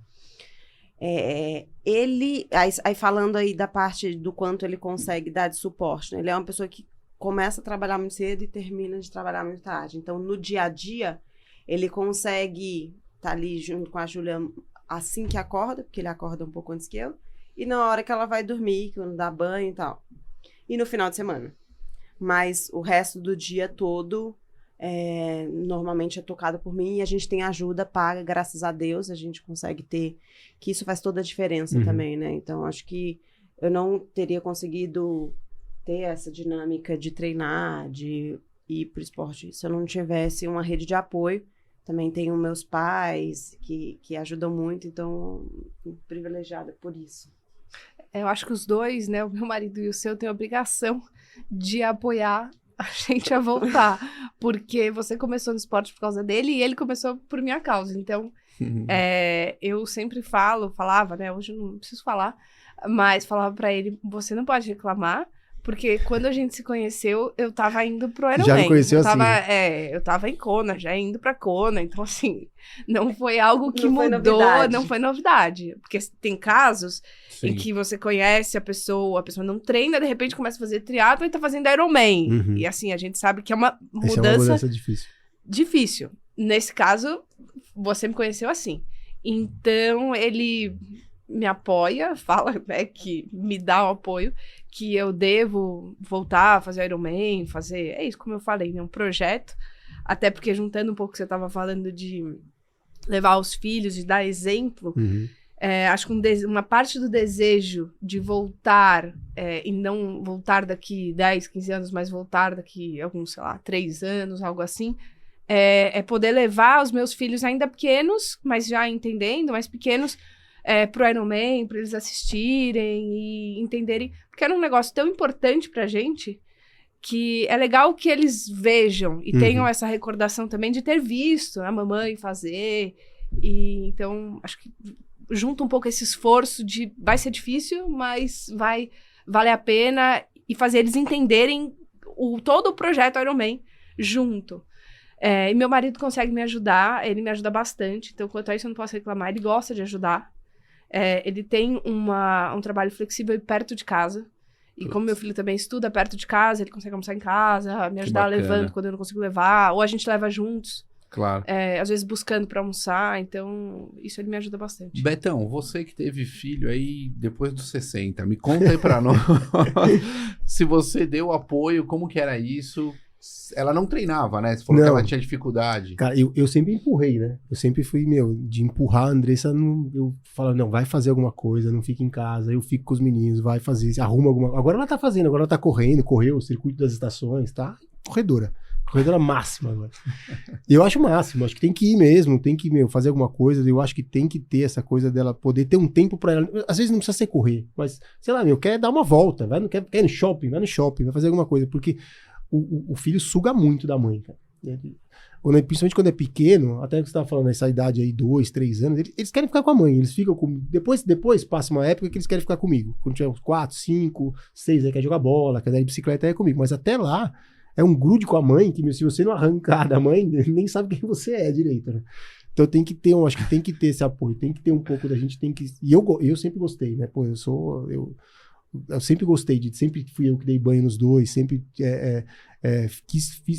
Aí falando aí da parte do quanto ele consegue dar de suporte, né? Ele é uma pessoa que começa a trabalhar muito cedo e termina de trabalhar muito tarde. Então, no dia a dia, ele consegue estar ali junto com a Júlia assim que acorda, porque ele acorda um pouco antes que eu, e na hora que ela vai dormir, quando dá banho e tal. E no final de semana. Mas o resto do dia todo, normalmente é tocado por mim, e a gente tem ajuda paga, graças a Deus, a gente consegue ter, que isso faz toda a diferença também, né? Então, acho que eu não teria conseguido ter essa dinâmica de treinar, de ir pro esporte, se eu não tivesse uma rede de apoio. Também tenho meus pais, que ajudam muito, então, privilegiada por isso.
Eu acho que os dois, né, o meu marido e o seu, têm a obrigação de apoiar a gente a voltar. Porque você começou no esporte por causa dele e ele começou por minha causa. Então, eu sempre falava, né, hoje eu não preciso falar, mas falava pra ele, você não pode reclamar, porque quando a gente se conheceu, eu tava indo pro Ironman.
Já me conheceu assim.
Eu tava em Kona, já indo pra Kona. Então, assim, não foi algo que
Não foi
mudou,
novidade.
não foi novidade. Porque tem casos
Sim.
em que você conhece a pessoa não treina, de repente começa a fazer triatlo e tá fazendo Ironman.
Uhum.
E assim, a gente sabe que é uma
Essa é uma
mudança
mudança difícil.
difícil. Nesse caso, você me conheceu assim. Então, ele me apoia, fala, né, que me dá um apoio, que eu devo voltar a fazer Ironman, é isso, como eu falei, né, um projeto, até porque juntando um pouco o que você estava falando de levar os filhos, de dar exemplo, acho que uma parte do desejo de voltar, e não voltar daqui 10, 15 anos, mas voltar daqui alguns, 3 anos, algo assim, é poder levar os meus filhos ainda pequenos, mas já entendendo, mais pequenos, pro Ironman, para eles assistirem e entenderem, porque era um negócio tão importante pra gente, que é legal que eles vejam e tenham essa recordação também de ter visto a mamãe fazer, e então, acho que junta um pouco esse esforço de, vai ser difícil, mas vai valer a pena, e fazer eles entenderem todo o projeto Ironman junto. E meu marido consegue me ajudar, ele me ajuda bastante, então quanto a isso eu não posso reclamar, ele gosta de ajudar. Ele tem um trabalho flexível e perto de casa. E como meu filho também estuda perto de casa, ele consegue almoçar em casa, me ajudar levando quando eu não consigo levar, ou a gente leva juntos.
Claro.
Às vezes buscando pra almoçar, então isso ele me ajuda bastante.
Betão, você que teve filho aí depois dos 60, me conta aí pra nós se você deu apoio, como que era isso? Ela não treinava, né? Você falou que ela tinha dificuldade.
Cara, eu sempre empurrei, né? Eu sempre fui, de empurrar a Andressa. Eu falava, não, vai fazer alguma coisa, não fica em casa. Eu fico com os meninos, vai fazer, arruma alguma coisa. Agora ela tá fazendo, agora ela tá correu o circuito das estações, tá? Corredora máxima agora. Eu acho o máximo, acho que tem que ir mesmo, tem que, fazer alguma coisa. Eu acho que tem que ter essa coisa dela poder ter um tempo pra ela. Às vezes não precisa ser correr, mas, sei lá, quer dar uma volta, quer ir no shopping, vai no shopping, vai fazer alguma coisa, porque o filho suga muito da mãe, cara. Principalmente quando é pequeno, até que você tava falando nessa idade aí, 2, 3 anos, eles querem ficar com a mãe, eles ficam comigo. Depois passa uma época que eles querem ficar comigo. Quando tiver uns 4, 5, 6, aí quer jogar bola, quer dar de bicicleta, aí é comigo. Mas até lá, é um grude com a mãe, que se você não arrancar da mãe, nem sabe quem você é direito, né? Então acho que tem que ter esse apoio, tem que ter um pouco da gente, tem que... E eu sempre gostei, né? Pô, eu sempre gostei sempre fui eu que dei banho nos dois, sempre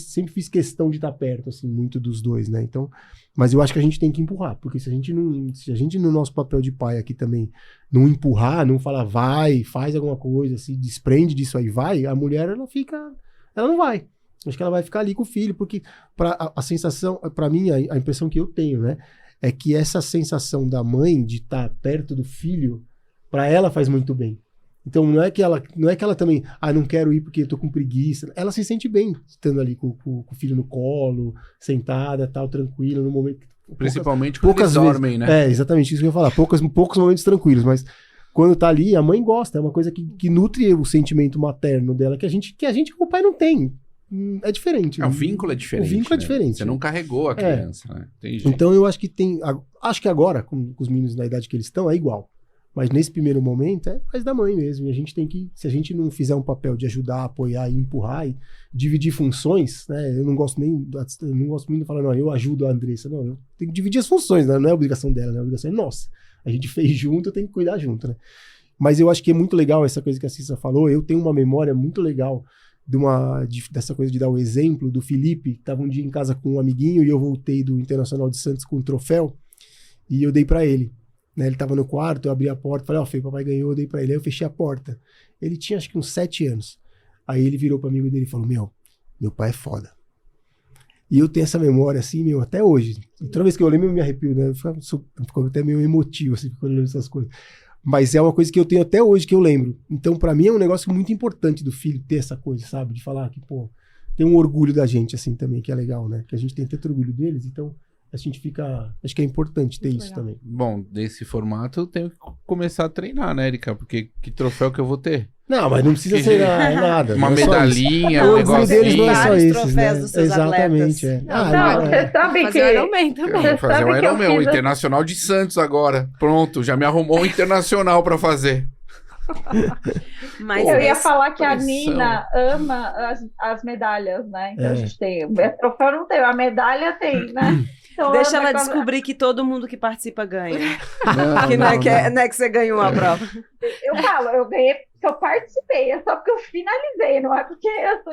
sempre fiz questão de estar perto, assim, muito dos dois, né? Então, mas eu acho que a gente tem que empurrar, porque se a gente no nosso papel de pai aqui também não empurrar, não falar vai, faz alguma coisa, se desprende disso aí, vai, a mulher ela não vai. Acho que ela vai ficar ali com o filho, porque a sensação, pra mim, a impressão que eu tenho, né, é que essa sensação da mãe de estar perto do filho, pra ela faz muito bem. Então não é que ela também, não quero ir porque eu tô com preguiça. Ela se sente bem estando ali com o filho no colo, sentada, tal, tranquila, no momento.
Principalmente quando eles dormem, né?
Exatamente isso que eu ia falar. Poucos momentos tranquilos, mas quando tá ali, a mãe gosta, é uma coisa que nutre o sentimento materno dela, que a gente com o pai não tem. É diferente.
O vínculo é diferente.
O vínculo é
né?
diferente.
Você não carregou a criança, né? Tem jeito.
Então eu acho que agora, com os meninos na idade que eles estão, é igual. Mas nesse primeiro momento é mais da mãe mesmo. E a gente tem que, se a gente não fizer um papel de ajudar, apoiar e empurrar e dividir funções, né? Eu não gosto muito de falar, não, eu ajudo a Andressa. Não, eu tenho que dividir as funções, né? Não é obrigação dela, né? A obrigação é nossa. A gente fez junto, eu tenho que cuidar junto, né? Mas eu acho que é muito legal essa coisa que a Cissa falou. Eu tenho uma memória muito legal dessa coisa de dar o exemplo do Felipe, que estava um dia em casa com um amiguinho e eu voltei do Internacional de Santos com um troféu e eu dei para ele. né? Ele tava no quarto, eu abri a porta, falei, ó, Fê, papai ganhou, eu dei pra ele. Aí eu fechei a porta. Ele tinha acho que uns 7 anos. Aí ele virou pro amigo dele e falou, meu pai é foda. E eu tenho essa memória assim, até hoje. E toda vez que eu lembro eu me arrepio, né? Eu fico até meio emotivo, assim, quando eu lembro essas coisas. Mas é uma coisa que eu tenho até hoje, que eu lembro. Então, pra mim, é um negócio muito importante do filho ter essa coisa, sabe? De falar que, pô, tem um orgulho da gente, assim, também, que é legal, né? Que a gente tem tanto orgulho deles, então a gente fica... Acho que é importante ter isso também.
Bom, desse formato eu tenho que começar a treinar, né, Erika? Porque que troféu que eu vou ter?
Não, mas não precisa ser nada.
Uma
não é só
medalhinha,
isso.
um
O orgulho deles não é só
Vários
esses,
troféus
né?
dos seus
Exatamente,
atletas.
Não, você sabe
Fazer
que...
Ironman também.
Eu vou fazer
sabe
um
que eu
Ironman, o
fiz
Internacional de Santos agora. Pronto, já me arrumou um Internacional pra fazer.
Mas
Eu ia
esse-
falar que a
pressão.
Nina ama as medalhas, né? Então
É.
a gente tem. O troféu não tem, a medalha tem, né? Então,
Deixa ela
quando-
descobrir que todo mundo que participa ganha.
Não,
Que não é
não,
que,
não.
não é que você ganhou a prova.
Eu falo, eu ganhei porque eu participei, é só porque eu finalizei, não é porque eu sou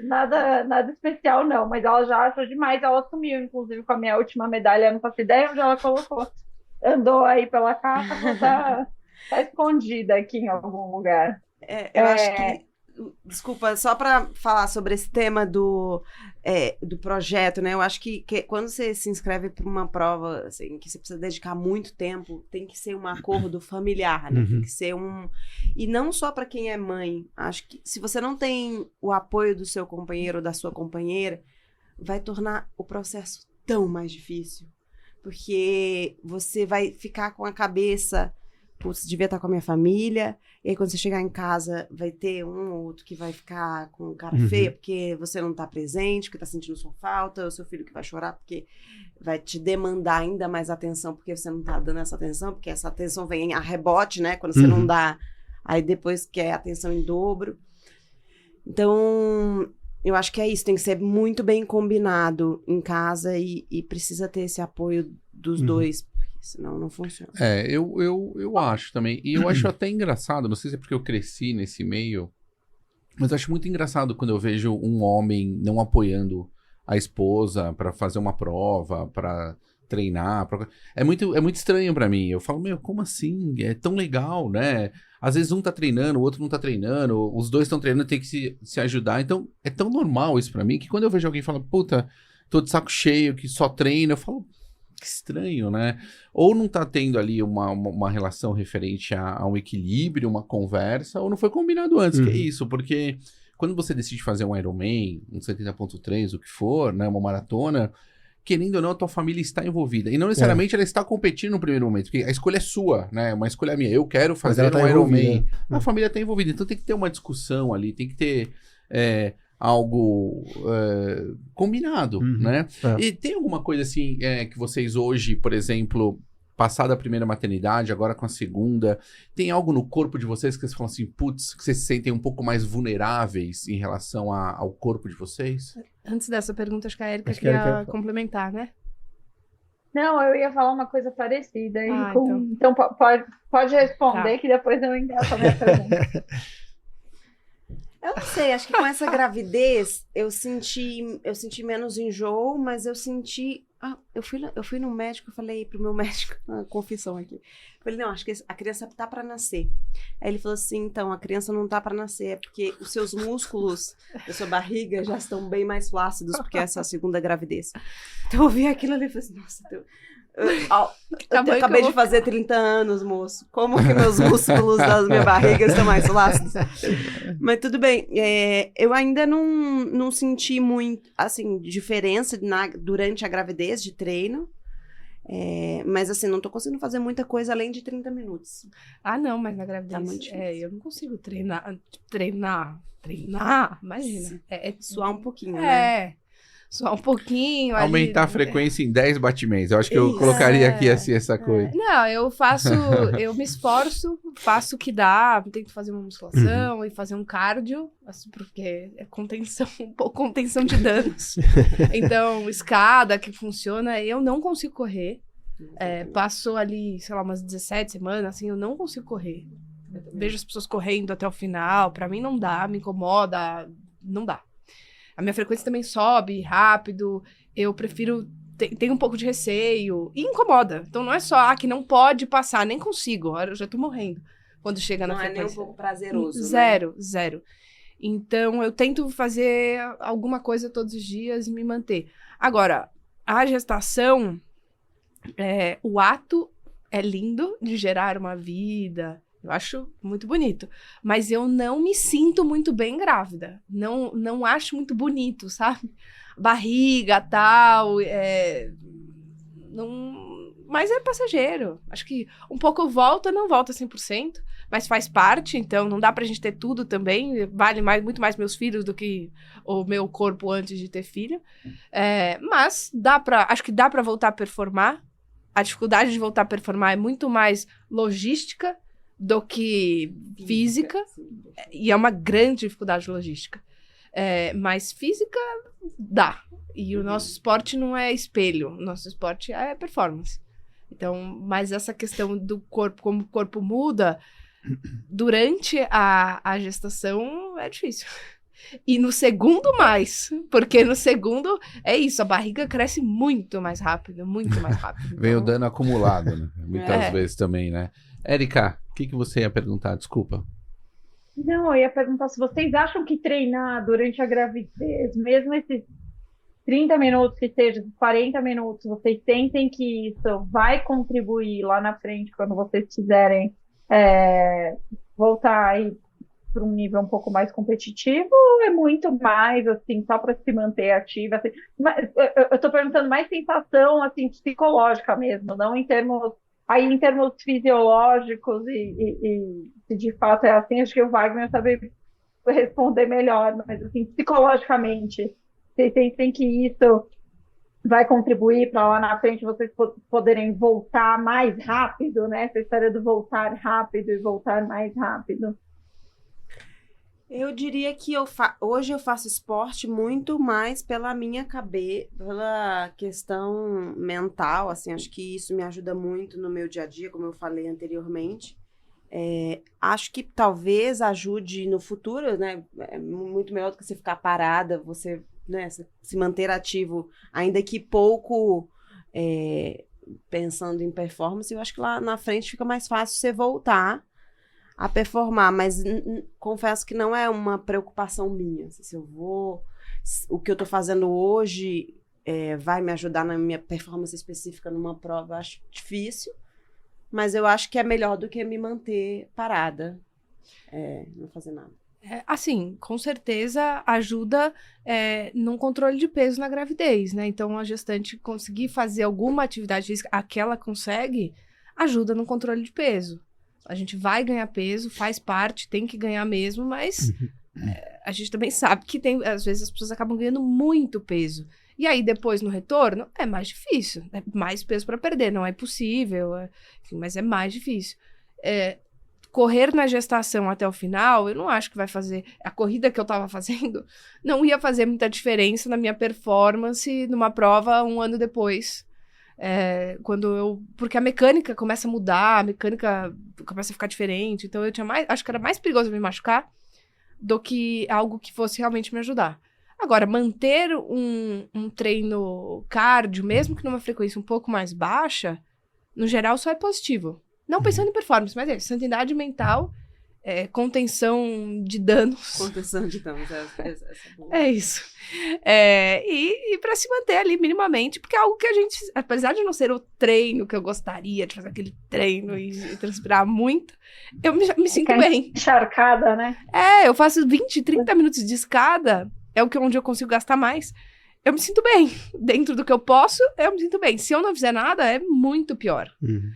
nada especial, não. Mas ela já achou demais, ela sumiu, inclusive, com a minha última medalha, eu não faço ideia onde ela colocou. Andou aí pela casa, tá escondida aqui em algum lugar.
Eu acho que. Desculpa, só para falar sobre esse tema do projeto, né? Eu acho que quando você se inscreve para uma prova assim, que você precisa dedicar muito tempo, tem que ser um acordo familiar, né? Tem que ser um. E não só para quem é mãe. Acho que se você não tem o apoio do seu companheiro ou da sua companheira, vai tornar o processo tão mais difícil. Porque você vai ficar com a cabeça. Putz, devia estar com a minha família, e aí quando você chegar em casa vai ter um ou outro que vai ficar com cara feia porque você não está presente, porque está sentindo sua falta, ou seu filho que vai chorar porque vai te demandar ainda mais atenção porque você não está dando essa atenção, porque essa atenção vem a rebote, né, quando você não dá, aí depois quer atenção em dobro. Então, eu acho que é isso, tem que ser muito bem combinado em casa e precisa ter esse apoio dos dois, senão não funciona.
Eu acho também. E eu acho até engraçado, não sei se é porque eu cresci nesse meio, mas eu acho muito engraçado quando eu vejo um homem não apoiando a esposa pra fazer uma prova, pra treinar. É muito estranho pra mim. Eu falo, como assim? É tão legal, né? Às vezes um tá treinando, o outro não tá treinando, os dois estão treinando, tem que se ajudar. Então, é tão normal isso pra mim, que quando eu vejo alguém falar, puta, tô de saco cheio, que só treina, eu falo, que estranho, né? Ou não tá tendo ali uma relação referente a um equilíbrio, uma conversa, ou não foi combinado antes, que é isso, porque quando você decide fazer um Ironman, um 70.3, o que for, né, uma maratona, querendo ou não, a tua família está envolvida. E não necessariamente ela está competindo no primeiro momento, porque a escolha é sua, né? Uma escolha minha. Eu quero fazer um Ironman. A família está envolvida, então tem que ter uma discussão ali, tem que ter algo combinado, né? E tem alguma coisa assim que vocês hoje, por exemplo, passada a primeira maternidade, agora com a segunda, tem algo no corpo de vocês que vocês falam assim, putz, que vocês se sentem um pouco mais vulneráveis em relação ao corpo de vocês?
Antes dessa pergunta, acho que a Erika
Acho que a
queria
Erika-
complementar, né?
Não, eu ia falar uma coisa parecida.
Então.
Pode responder,
Tá.
que depois eu engato a minha pergunta.
Eu não sei, acho que com essa gravidez eu senti menos enjoo, mas eu senti. Eu fui no médico, eu falei pro meu médico, confissão aqui. Eu falei, não, acho que a criança tá pra nascer. Aí ele falou assim, então, a criança não tá pra nascer, é porque os seus músculos da sua barriga já estão bem mais flácidos, porque essa é a segunda gravidez. Então eu vi aquilo ali e falei assim, nossa, eu acabei de fazer 30 anos, moço. Como que meus músculos da minha barriga estão mais flácidos? Mas tudo bem. Eu ainda não senti muito, assim, diferença durante a gravidez de treino. Mas, assim, não tô conseguindo fazer muita coisa além de 30 minutos.
Ah, não, mas na gravidez,
Tá muito difícil.
eu não consigo treinar, imagina.
Suar um pouquinho, né?
Suar um pouquinho.
Aumentar a
ali,
frequência em 10 batimentos. Eu acho que eu
Isso.
colocaria aqui assim essa coisa.
Não, eu me esforço, faço o que dá, tento fazer uma musculação e fazer um cardio, assim, porque é um pouco contenção de danos. Então, escada que funciona, eu não consigo correr. Passou ali, sei lá, umas 17 semanas, assim, eu não consigo correr. Eu vejo as pessoas correndo até o final, pra mim não dá, me incomoda, não dá. A minha frequência também sobe rápido, eu prefiro tem um pouco de receio e incomoda. Então não é só que não pode passar, nem consigo. Olha, eu já tô morrendo quando chega na frequência.
Não é nem um pouco prazeroso,
Zero. Então eu tento fazer alguma coisa todos os dias e me manter. Agora, a gestação, o ato é lindo de gerar uma vida. Eu acho muito bonito. Mas eu não me sinto muito bem grávida. Não acho muito bonito, sabe? Barriga, tal. Mas é passageiro. Acho que um pouco volta, não volta 100%. Mas faz parte, então não dá pra gente ter tudo também. Vale muito mais meus filhos do que o meu corpo antes de ter filho. Mas acho que dá pra voltar a performar. A dificuldade de voltar a performar é muito mais logística do que física, e é uma grande dificuldade logística. Mas física, dá. E o nosso esporte não é espelho, o nosso esporte é performance. Então, mas essa questão do corpo, como o corpo muda, durante a gestação é difícil. E no segundo mais, porque no segundo é isso, a barriga cresce muito mais rápido, muito mais rápido.
Vem o dano acumulado, né? Muitas vezes também, né? Érica, o que você ia perguntar? Desculpa.
Não, eu ia perguntar se vocês acham que treinar durante a gravidez, mesmo esses 30 minutos que seja, 40 minutos, vocês sentem que isso vai contribuir lá na frente, quando vocês quiserem voltar aí para um nível um pouco mais competitivo, ou é muito mais, assim, só para se manter ativa? Assim, eu estou perguntando mais sensação, assim, psicológica mesmo, não em termos fisiológicos e se de fato é assim, acho que o Wagner sabe responder melhor, mas assim, psicologicamente, vocês sentem que isso vai contribuir para lá na frente vocês poderem voltar mais rápido, né? Essa história do voltar rápido e voltar mais rápido.
Eu diria que hoje eu faço esporte muito mais pela minha cabeça, pela questão mental, assim, acho que isso me ajuda muito no meu dia a dia, como eu falei anteriormente. Acho que talvez ajude no futuro, né? É muito melhor do que você ficar parada, você, né, se manter ativo, ainda que pouco pensando em performance. Eu acho que lá na frente fica mais fácil você voltar a performar, mas confesso que não é uma preocupação minha. Se o que eu tô fazendo hoje vai me ajudar na minha performance específica numa prova, eu acho difícil, mas eu acho que é melhor do que me manter parada, não fazer nada.
Assim, com certeza ajuda num controle de peso na gravidez, né? Então, a gestante conseguir fazer alguma atividade física, a que ela consegue, ajuda no controle de peso. A gente vai ganhar peso, faz parte, tem que ganhar mesmo, mas a gente também sabe que às vezes as pessoas acabam ganhando muito peso. E aí, depois, no retorno, é mais difícil. É mais peso para perder, não é possível, enfim, mas é mais difícil. Correr na gestação até o final, eu não acho que vai fazer... A corrida que eu tava fazendo não ia fazer muita diferença na minha performance numa prova um ano depois. Porque a mecânica começa a mudar, a mecânica começa a ficar diferente, então acho que era mais perigoso me machucar do que algo que fosse realmente me ajudar. Agora, manter um treino cardio, mesmo que numa frequência um pouco mais baixa, no geral só é positivo. Não pensando em performance, mas sanidade mental, contenção de danos.
Contenção de danos,
é isso. E para se manter ali minimamente, porque é algo que a gente, apesar de não ser o treino que eu gostaria de fazer aquele treino e transpirar muito, eu me sinto bem.
Encharcada, né?
Eu faço 20, 30 minutos de escada, onde eu consigo gastar mais. Eu me sinto bem. Dentro do que eu posso, eu me sinto bem. Se eu não fizer nada, é muito pior.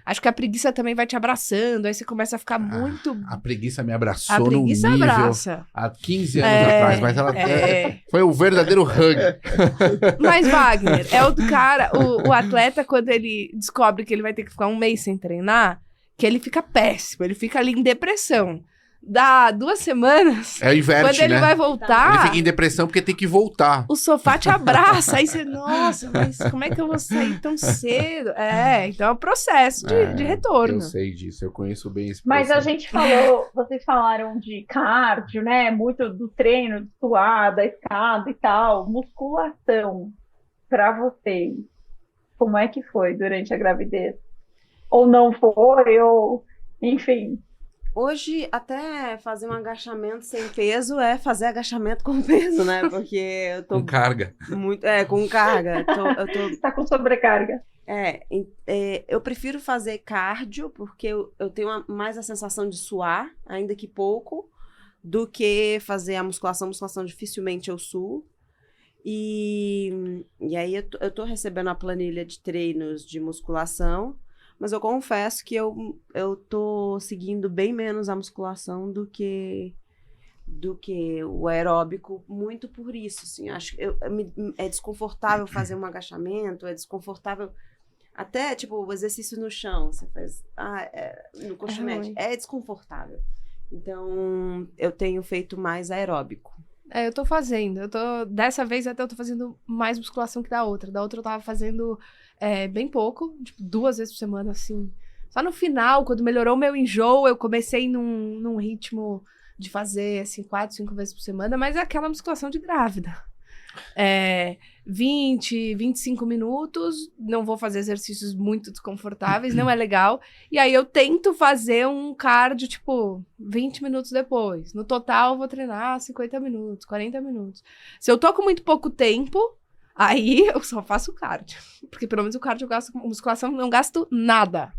Acho que a preguiça também vai te abraçando, aí você começa a ficar muito...
A preguiça me abraçou num nível
abraça.
Há 15 anos atrás, mas ela foi o verdadeiro hug.
Mas Wagner, o atleta, quando ele descobre que ele vai ter que ficar um mês sem treinar, que ele fica péssimo, ele fica ali em depressão. Dá 2 semanas,
inverte,
quando ele vai voltar...
Ele fica em depressão porque tem que voltar.
O sofá te abraça, aí você, nossa, mas como é que eu vou sair tão cedo? Então é um processo de retorno.
Eu sei disso, eu conheço bem esse processo.
Mas a gente vocês falaram de cardio, né? Muito do treino, de suar, da escada e tal. Musculação, para vocês, Como é que foi durante a gravidez? Ou não foi, ou enfim.
Hoje, até fazer um agachamento sem peso é fazer agachamento com peso, né? Porque eu tô
Com carga.
muito... com carga.
Está com sobrecarga.
Eu prefiro fazer cardio, porque eu tenho mais a sensação de suar, ainda que pouco, do que fazer a musculação. Musculação dificilmente eu suo. E aí eu tô recebendo a planilha de treinos de musculação, mas eu confesso que eu tô seguindo bem menos a musculação do que o aeróbico, muito por isso, assim. Acho que é desconfortável fazer um agachamento, é desconfortável até, tipo, o exercício no chão, você faz no colchonete, é desconfortável. Então, eu tenho feito mais aeróbico.
Eu tô fazendo. Dessa vez até eu tô fazendo mais musculação que da outra. Da outra eu tava fazendo bem pouco, tipo, 2 vezes por semana, assim. Só no final, quando melhorou o meu enjoo, eu comecei num ritmo de fazer, assim, 4, 5 vezes por semana, mas é aquela musculação de grávida. 20, 25 minutos, não vou fazer exercícios muito desconfortáveis, não é legal. E aí eu tento fazer um cardio, tipo, 20 minutos depois. No total, eu vou treinar 50 minutos, 40 minutos. Se eu tô com muito pouco tempo, aí eu só faço cardio. Porque pelo menos o cardio eu gasto, musculação não gasto nada.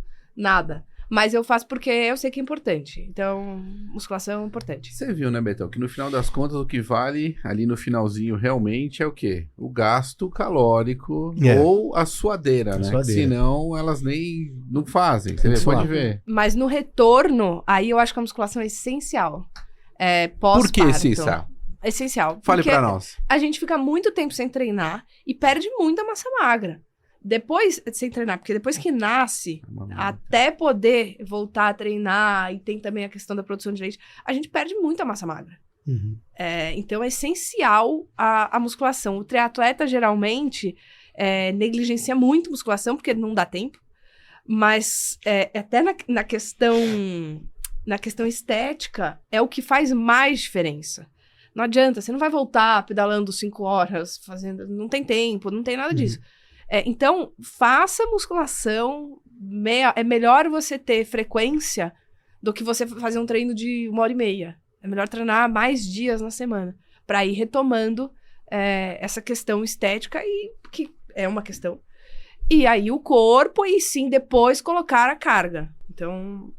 Mas eu faço porque eu sei que é importante. Então, musculação é importante.
Você viu, né, Betão? Que no final das contas, o que vale ali no finalzinho realmente é o quê? O gasto calórico ou a suadeira, né?
Suadeira.
Senão, elas nem não fazem. Você pode ver.
Mas no retorno, aí eu acho que a musculação é essencial. Pós-parto.
Por que essencial?
Essencial.
Fale
porque
pra nós.
a gente fica muito tempo sem treinar e perde muita massa magra. Depois, sem treinar, porque depois que nasce, até poder voltar a treinar, e tem também a questão da produção de leite, a gente perde muita massa magra.
Uhum.
Então é essencial a musculação. O triatleta, geralmente, negligencia muito musculação, porque não dá tempo, mas até na questão estética, é o que faz mais diferença. Não adianta, você não vai voltar pedalando 5 horas, fazendo, não tem tempo, não tem nada disso. Então, faça musculação. É melhor você ter frequência do que você fazer um treino de 1h30. É melhor treinar mais dias na semana, para ir retomando essa questão estética, e que é uma questão. E aí o corpo, e sim, depois colocar a carga. Então...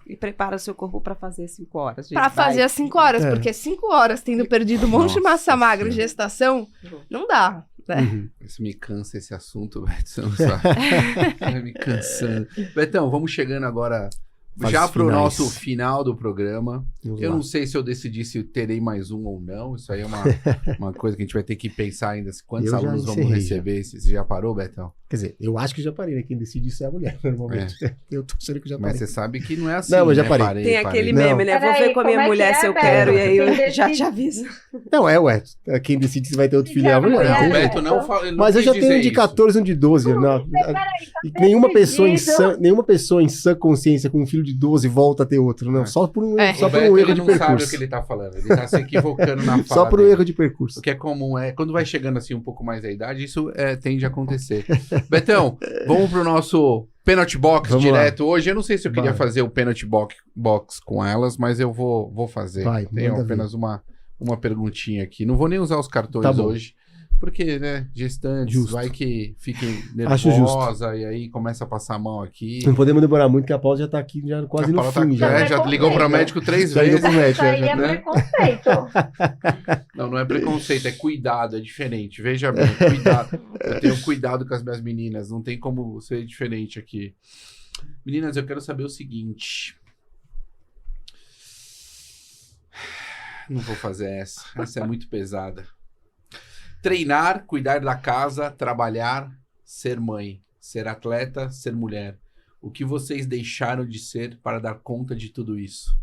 E prepara o seu corpo para fazer 5 horas.
Para fazer as 5 horas, porque 5 horas tendo perdido um monte de massa magra em gestação, não dá.
Isso me cansa, esse assunto, Betão, sabe? Vai me cansando. Betão, vamos chegando agora já pro nosso final do programa. Eu não sei se eu decidi se terei mais um ou não. Isso aí é uma coisa que a gente vai ter que pensar ainda. Quantos alunos vamos receber? Você já parou, Betão?
Quer dizer, eu acho que já parei, né? Quem decide isso é a mulher, normalmente. Eu tô achando que já parei.
Mas você sabe que não é assim,
não, eu já
né?
parei.
Tem aquele meme, né? Vou ver com a minha mulher se eu quero, e aí eu já te aviso.
Não, quem decide se vai ter outro filho é a mulher.
Não, o Beto não fala.
Mas eu já tenho um de 14 e um de 12. E nenhuma pessoa em sã consciência com um filho de 12 volta a ter outro, não. Só por um erro de percurso.
Ele não sabe o que ele tá falando. Ele tá se equivocando na fala.
Só por um erro de percurso.
O que é comum quando vai chegando assim um pouco mais da idade, isso tende a acontecer. Betão, vamos pro nosso Penalty Box direto hoje. Eu não sei se eu queria fazer o Penalty Box com elas, mas eu vou fazer. Tenho apenas uma perguntinha aqui. Não vou nem usar os cartões hoje. Porque, né, gestantes, vai que fiquem nervosa e aí começa a passar a mão aqui.
Não podemos demorar muito, que a Paula já tá aqui já quase no fim.
Já ligou para o médico 3 vezes.
Isso aí é preconceito.
Não é preconceito, é cuidado, é diferente. Veja bem, cuidado. Eu tenho cuidado com as minhas meninas, não tem como ser diferente aqui. Meninas, eu quero saber o seguinte. Não vou fazer essa é muito pesada. Treinar, cuidar da casa, trabalhar, ser mãe, ser atleta, ser mulher. O que vocês deixaram de ser para dar conta de tudo isso?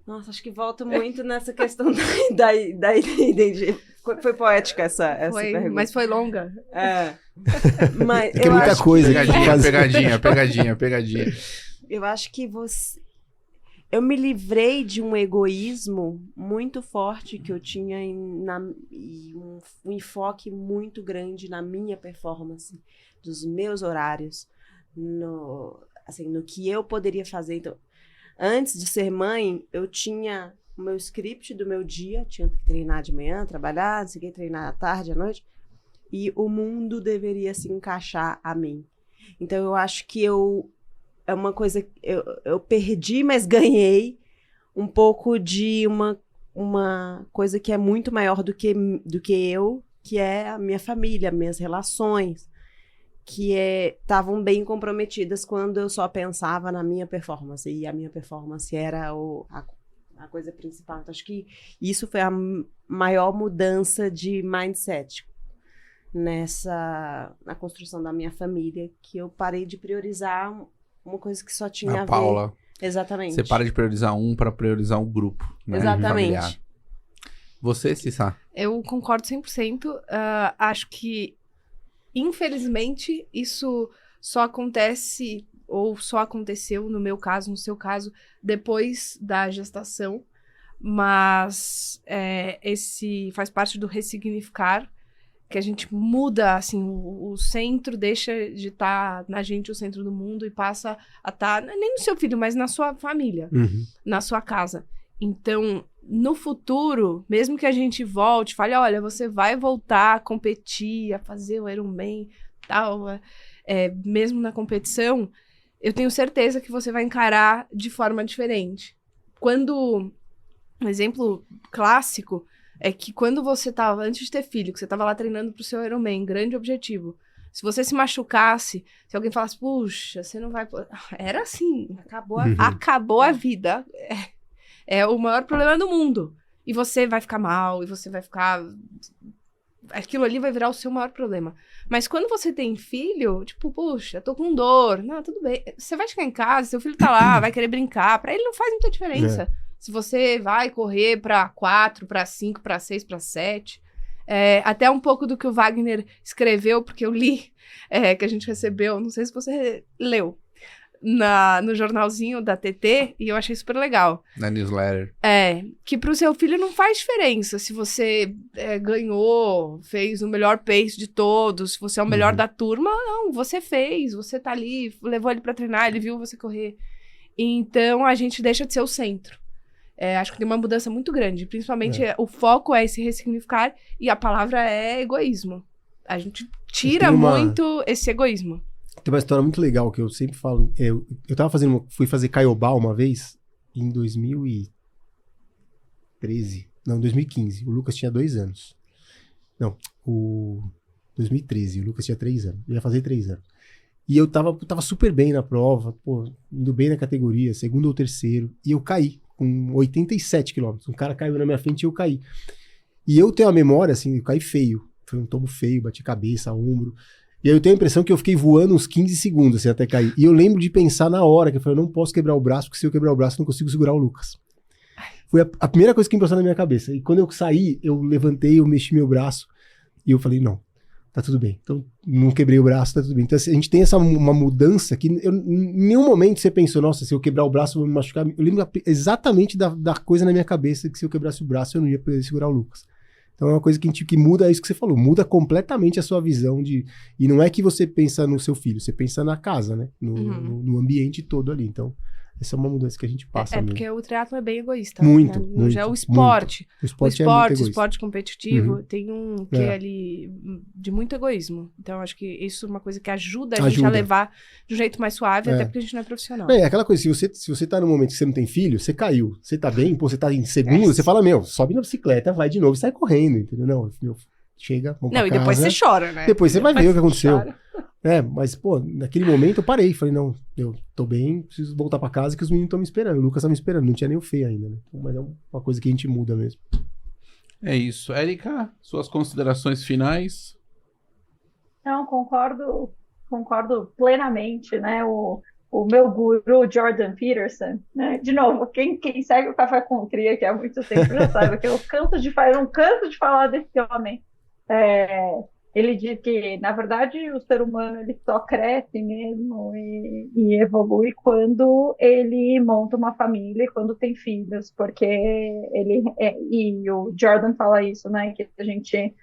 Nossa, acho que volta muito nessa questão da identidade. Foi poética essa pergunta.
Mas foi longa.
Mas
tem muita coisa.
Pegadinha.
Eu acho que você... eu me livrei de um egoísmo muito forte que eu tinha e um enfoque muito grande na minha performance, dos meus horários, no que eu poderia fazer. Então, antes de ser mãe, eu tinha o meu script do meu dia, tinha que treinar de manhã, trabalhar, não sei o que, treinar à tarde, à noite, e o mundo deveria se encaixar a mim. Então, eu acho que é uma coisa, eu perdi, mas ganhei um pouco de uma coisa que é muito maior do que eu, que é a minha família, minhas relações, que estavam bem comprometidas quando eu só pensava na minha performance, e a minha performance era a coisa principal. Então, acho que isso foi a maior mudança de mindset na construção da minha família, que eu parei de priorizar uma coisa que só tinha a ver.
Paula,
exatamente.
você para de priorizar para priorizar um grupo, né?
Exatamente.
Familiar. Você, Cissa?
Eu concordo 100%. Acho que, infelizmente, isso só acontece, ou só aconteceu, no meu caso, no seu caso, depois da gestação. Mas esse faz parte do ressignificar, que a gente muda, assim, o centro deixa de estar na gente o centro do mundo e passa a estar, nem no seu filho, mas na sua família, na sua casa. Então, no futuro, mesmo que a gente volte, fale, olha, você vai voltar a competir, a fazer o Ironman, tal, mesmo na competição, eu tenho certeza que você vai encarar de forma diferente. Um exemplo clássico é que quando você estava, antes de ter filho, que você estava lá treinando para o seu Ironman, grande objetivo, se você se machucasse, se alguém falasse, puxa, você não vai... Era assim, acabou a vida. É o maior problema do mundo. E você vai ficar mal, e você vai ficar... Aquilo ali vai virar o seu maior problema. Mas quando você tem filho, tipo, puxa, tô com dor. Não, tudo bem. Você vai chegar em casa, seu filho tá lá, vai querer brincar. Pra ele não faz muita diferença. Se você vai correr pra 4, pra 5, pra 6, pra 7. Até um pouco do que o Wagner escreveu, porque eu li, que a gente recebeu, não sei se você leu, no jornalzinho da TT, e eu achei super legal.
Na newsletter.
Que pro seu filho não faz diferença se você ganhou, fez o melhor pace de todos, se você é o melhor da turma. Não, você fez, você tá ali, levou ele pra treinar, ele viu você correr. Então, a gente deixa de ser o centro. Acho que tem uma mudança muito grande, principalmente o foco é se ressignificar, e a palavra é egoísmo. A gente tira muito esse egoísmo.
Tem uma história muito legal que eu sempre falo. Eu tava fui fazer Caiobá uma vez em 2013. Não, 2015. O Lucas tinha 2 anos. Não, 2013. O Lucas tinha 3 anos. Eu ia fazer 3 anos. E eu tava super bem na prova, indo bem na categoria, segundo ou terceiro. E eu caí com 87 quilômetros. Um cara caiu na minha frente e eu caí. E eu tenho a memória, assim, eu caí feio. Foi um tombo feio, bati cabeça, ombro. E aí eu tenho a impressão que eu fiquei voando uns 15 segundos, assim, até cair. E eu lembro de pensar na hora, que eu falei, eu não posso quebrar o braço, porque se eu quebrar o braço, eu não consigo segurar o Lucas. Foi a primeira coisa que passou na minha cabeça. E quando eu saí, eu levantei, eu mexi meu braço, e eu falei, não, tá tudo bem. Então, não quebrei o braço, tá tudo bem. Então, assim, a gente tem uma mudança que em nenhum momento você pensou, nossa, se eu quebrar o braço, eu vou me machucar. Eu lembro exatamente da coisa na minha cabeça, que se eu quebrasse o braço, eu não ia poder segurar o Lucas. Então é uma coisa que muda, é isso que você falou, muda completamente a sua visão de... E não é que você pensa no seu filho, você pensa na casa, né? No ambiente todo ali. Então, essa é uma mudança que a gente passa mesmo.
Porque o triatlo é bem egoísta.
Muito,
né?
muito.
Já o esporte.
Muito. O esporte é muito egoísta.
O esporte competitivo tem um que ali de muito egoísmo. Então, acho que isso é uma coisa que ajuda a gente a levar de um jeito mais suave, até porque a gente não é profissional.
É aquela coisa, se você tá num momento que você não tem filho, você caiu, você tá bem, você tá em segundo, você fala, sobe na bicicleta, vai de novo e sai correndo, entendeu? Não, chega, vamos pra casa.
E depois você chora, né?
Depois você vai ver o que aconteceu. Mas, naquele momento eu parei, falei, não, eu tô bem, preciso voltar pra casa que os meninos estão me esperando, o Lucas tá me esperando, não tinha nem o Fê ainda, né? Mas é uma coisa que a gente muda mesmo.
É isso. Érica, suas considerações finais?
Não, concordo plenamente, né? O meu guru, Jordan Peterson, né? De novo, quem segue o Café com Cria, que há muito tempo já sabe que eu não canso de falar desse homem. Ele diz que, na verdade, o ser humano ele só cresce mesmo e e evolui quando ele monta uma família e quando tem filhos, porque e o Jordan fala isso, né, que a gente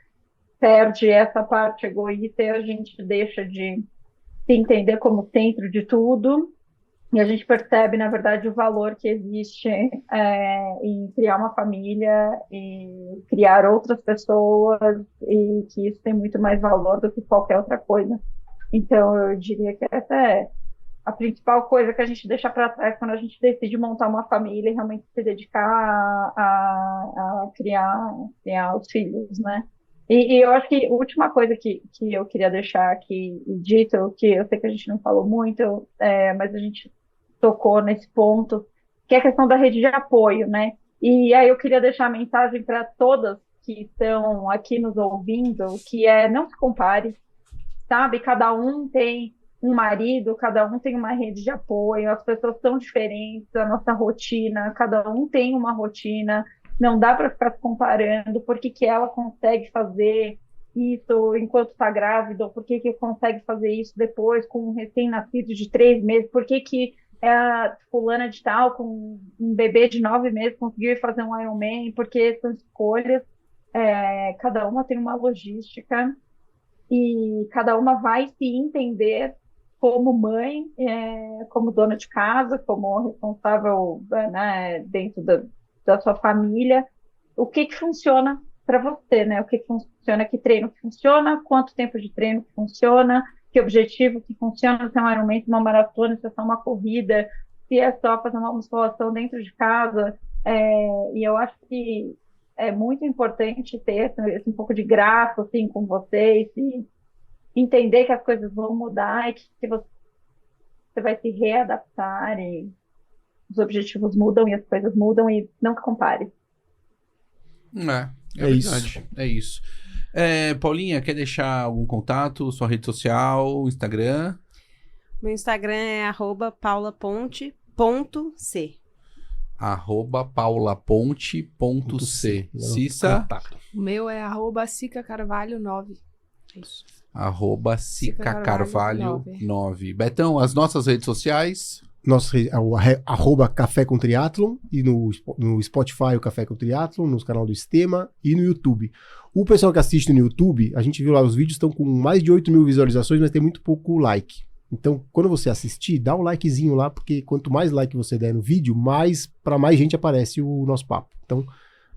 perde essa parte egoísta e a gente deixa de se entender como centro de tudo, e a gente percebe, na verdade, o valor que existe em criar uma família e criar outras pessoas, e que isso tem muito mais valor do que qualquer outra coisa. Então, eu diria que essa é a principal coisa que a gente deixa para trás quando a gente decide montar uma família e realmente se dedicar a criar os filhos, né? E eu acho que a última coisa que eu queria deixar aqui dito, que eu sei que a gente não falou muito, mas a gente tocou nesse ponto, que é a questão da rede de apoio, né? E aí eu queria deixar a mensagem para todas que estão aqui nos ouvindo, que não se compare, sabe? Cada um tem um marido, cada um tem uma rede de apoio, as pessoas são diferentes, a nossa rotina, cada um tem uma rotina, não dá para ficar se comparando por que ela consegue fazer isso enquanto está grávida, ou por que consegue fazer isso depois com um recém-nascido de 3 meses, por que a fulana de tal com um bebê de 9 meses conseguiu fazer um Ironman, porque são escolhas, cada uma tem uma logística e cada uma vai se entender como mãe, como dona de casa, como responsável, né, dentro da sua família, o que funciona para você, né? O que funciona, que treino que funciona, quanto tempo de treino que funciona, que objetivo que funciona, se é um Ironman, uma maratona, se é só uma corrida, se é só fazer uma musculação dentro de casa. E eu acho que é muito importante ter esse um pouco de graça assim, com vocês, e entender que as coisas vão mudar e que você vai se readaptar e os objetivos mudam e as coisas mudam, e não se compare.
É verdade. É isso. Paulinha, quer deixar algum contato? Sua rede social, Instagram?
Meu Instagram é @paulaponte.c.
@paulaponte.c. Cissa?
O meu é @cicacarvalho9. Isso.
@cicacarvalho9. Betão, as nossas redes sociais?
Café com Triatlon, e no Spotify o Café com Triatlon, no canal do Sistema e no YouTube. O pessoal que assiste no YouTube, a gente viu lá, os vídeos estão com mais de 8 mil visualizações, mas tem muito pouco like. Então, quando você assistir, dá um likezinho lá, porque quanto mais like você der no vídeo, para mais gente aparece o nosso papo. Então,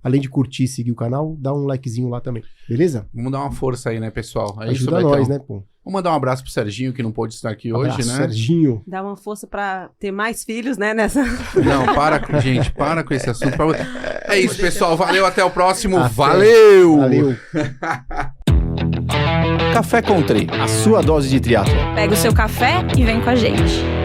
além de curtir e seguir o canal, dá um likezinho lá também, beleza?
Vamos dar uma força aí, né, pessoal?
Ajuda nós, né, pô?
Vamos mandar um abraço pro Serginho, que não pôde estar aqui hoje, né?
Serginho.
Dá uma força pra ter mais filhos, né, nessa...
Não, para com esse assunto. É isso, pessoal. Valeu, até o próximo.
Até.
Valeu!
Café com Tri,
a sua dose de triatlo.
Pega o seu café e vem com a gente.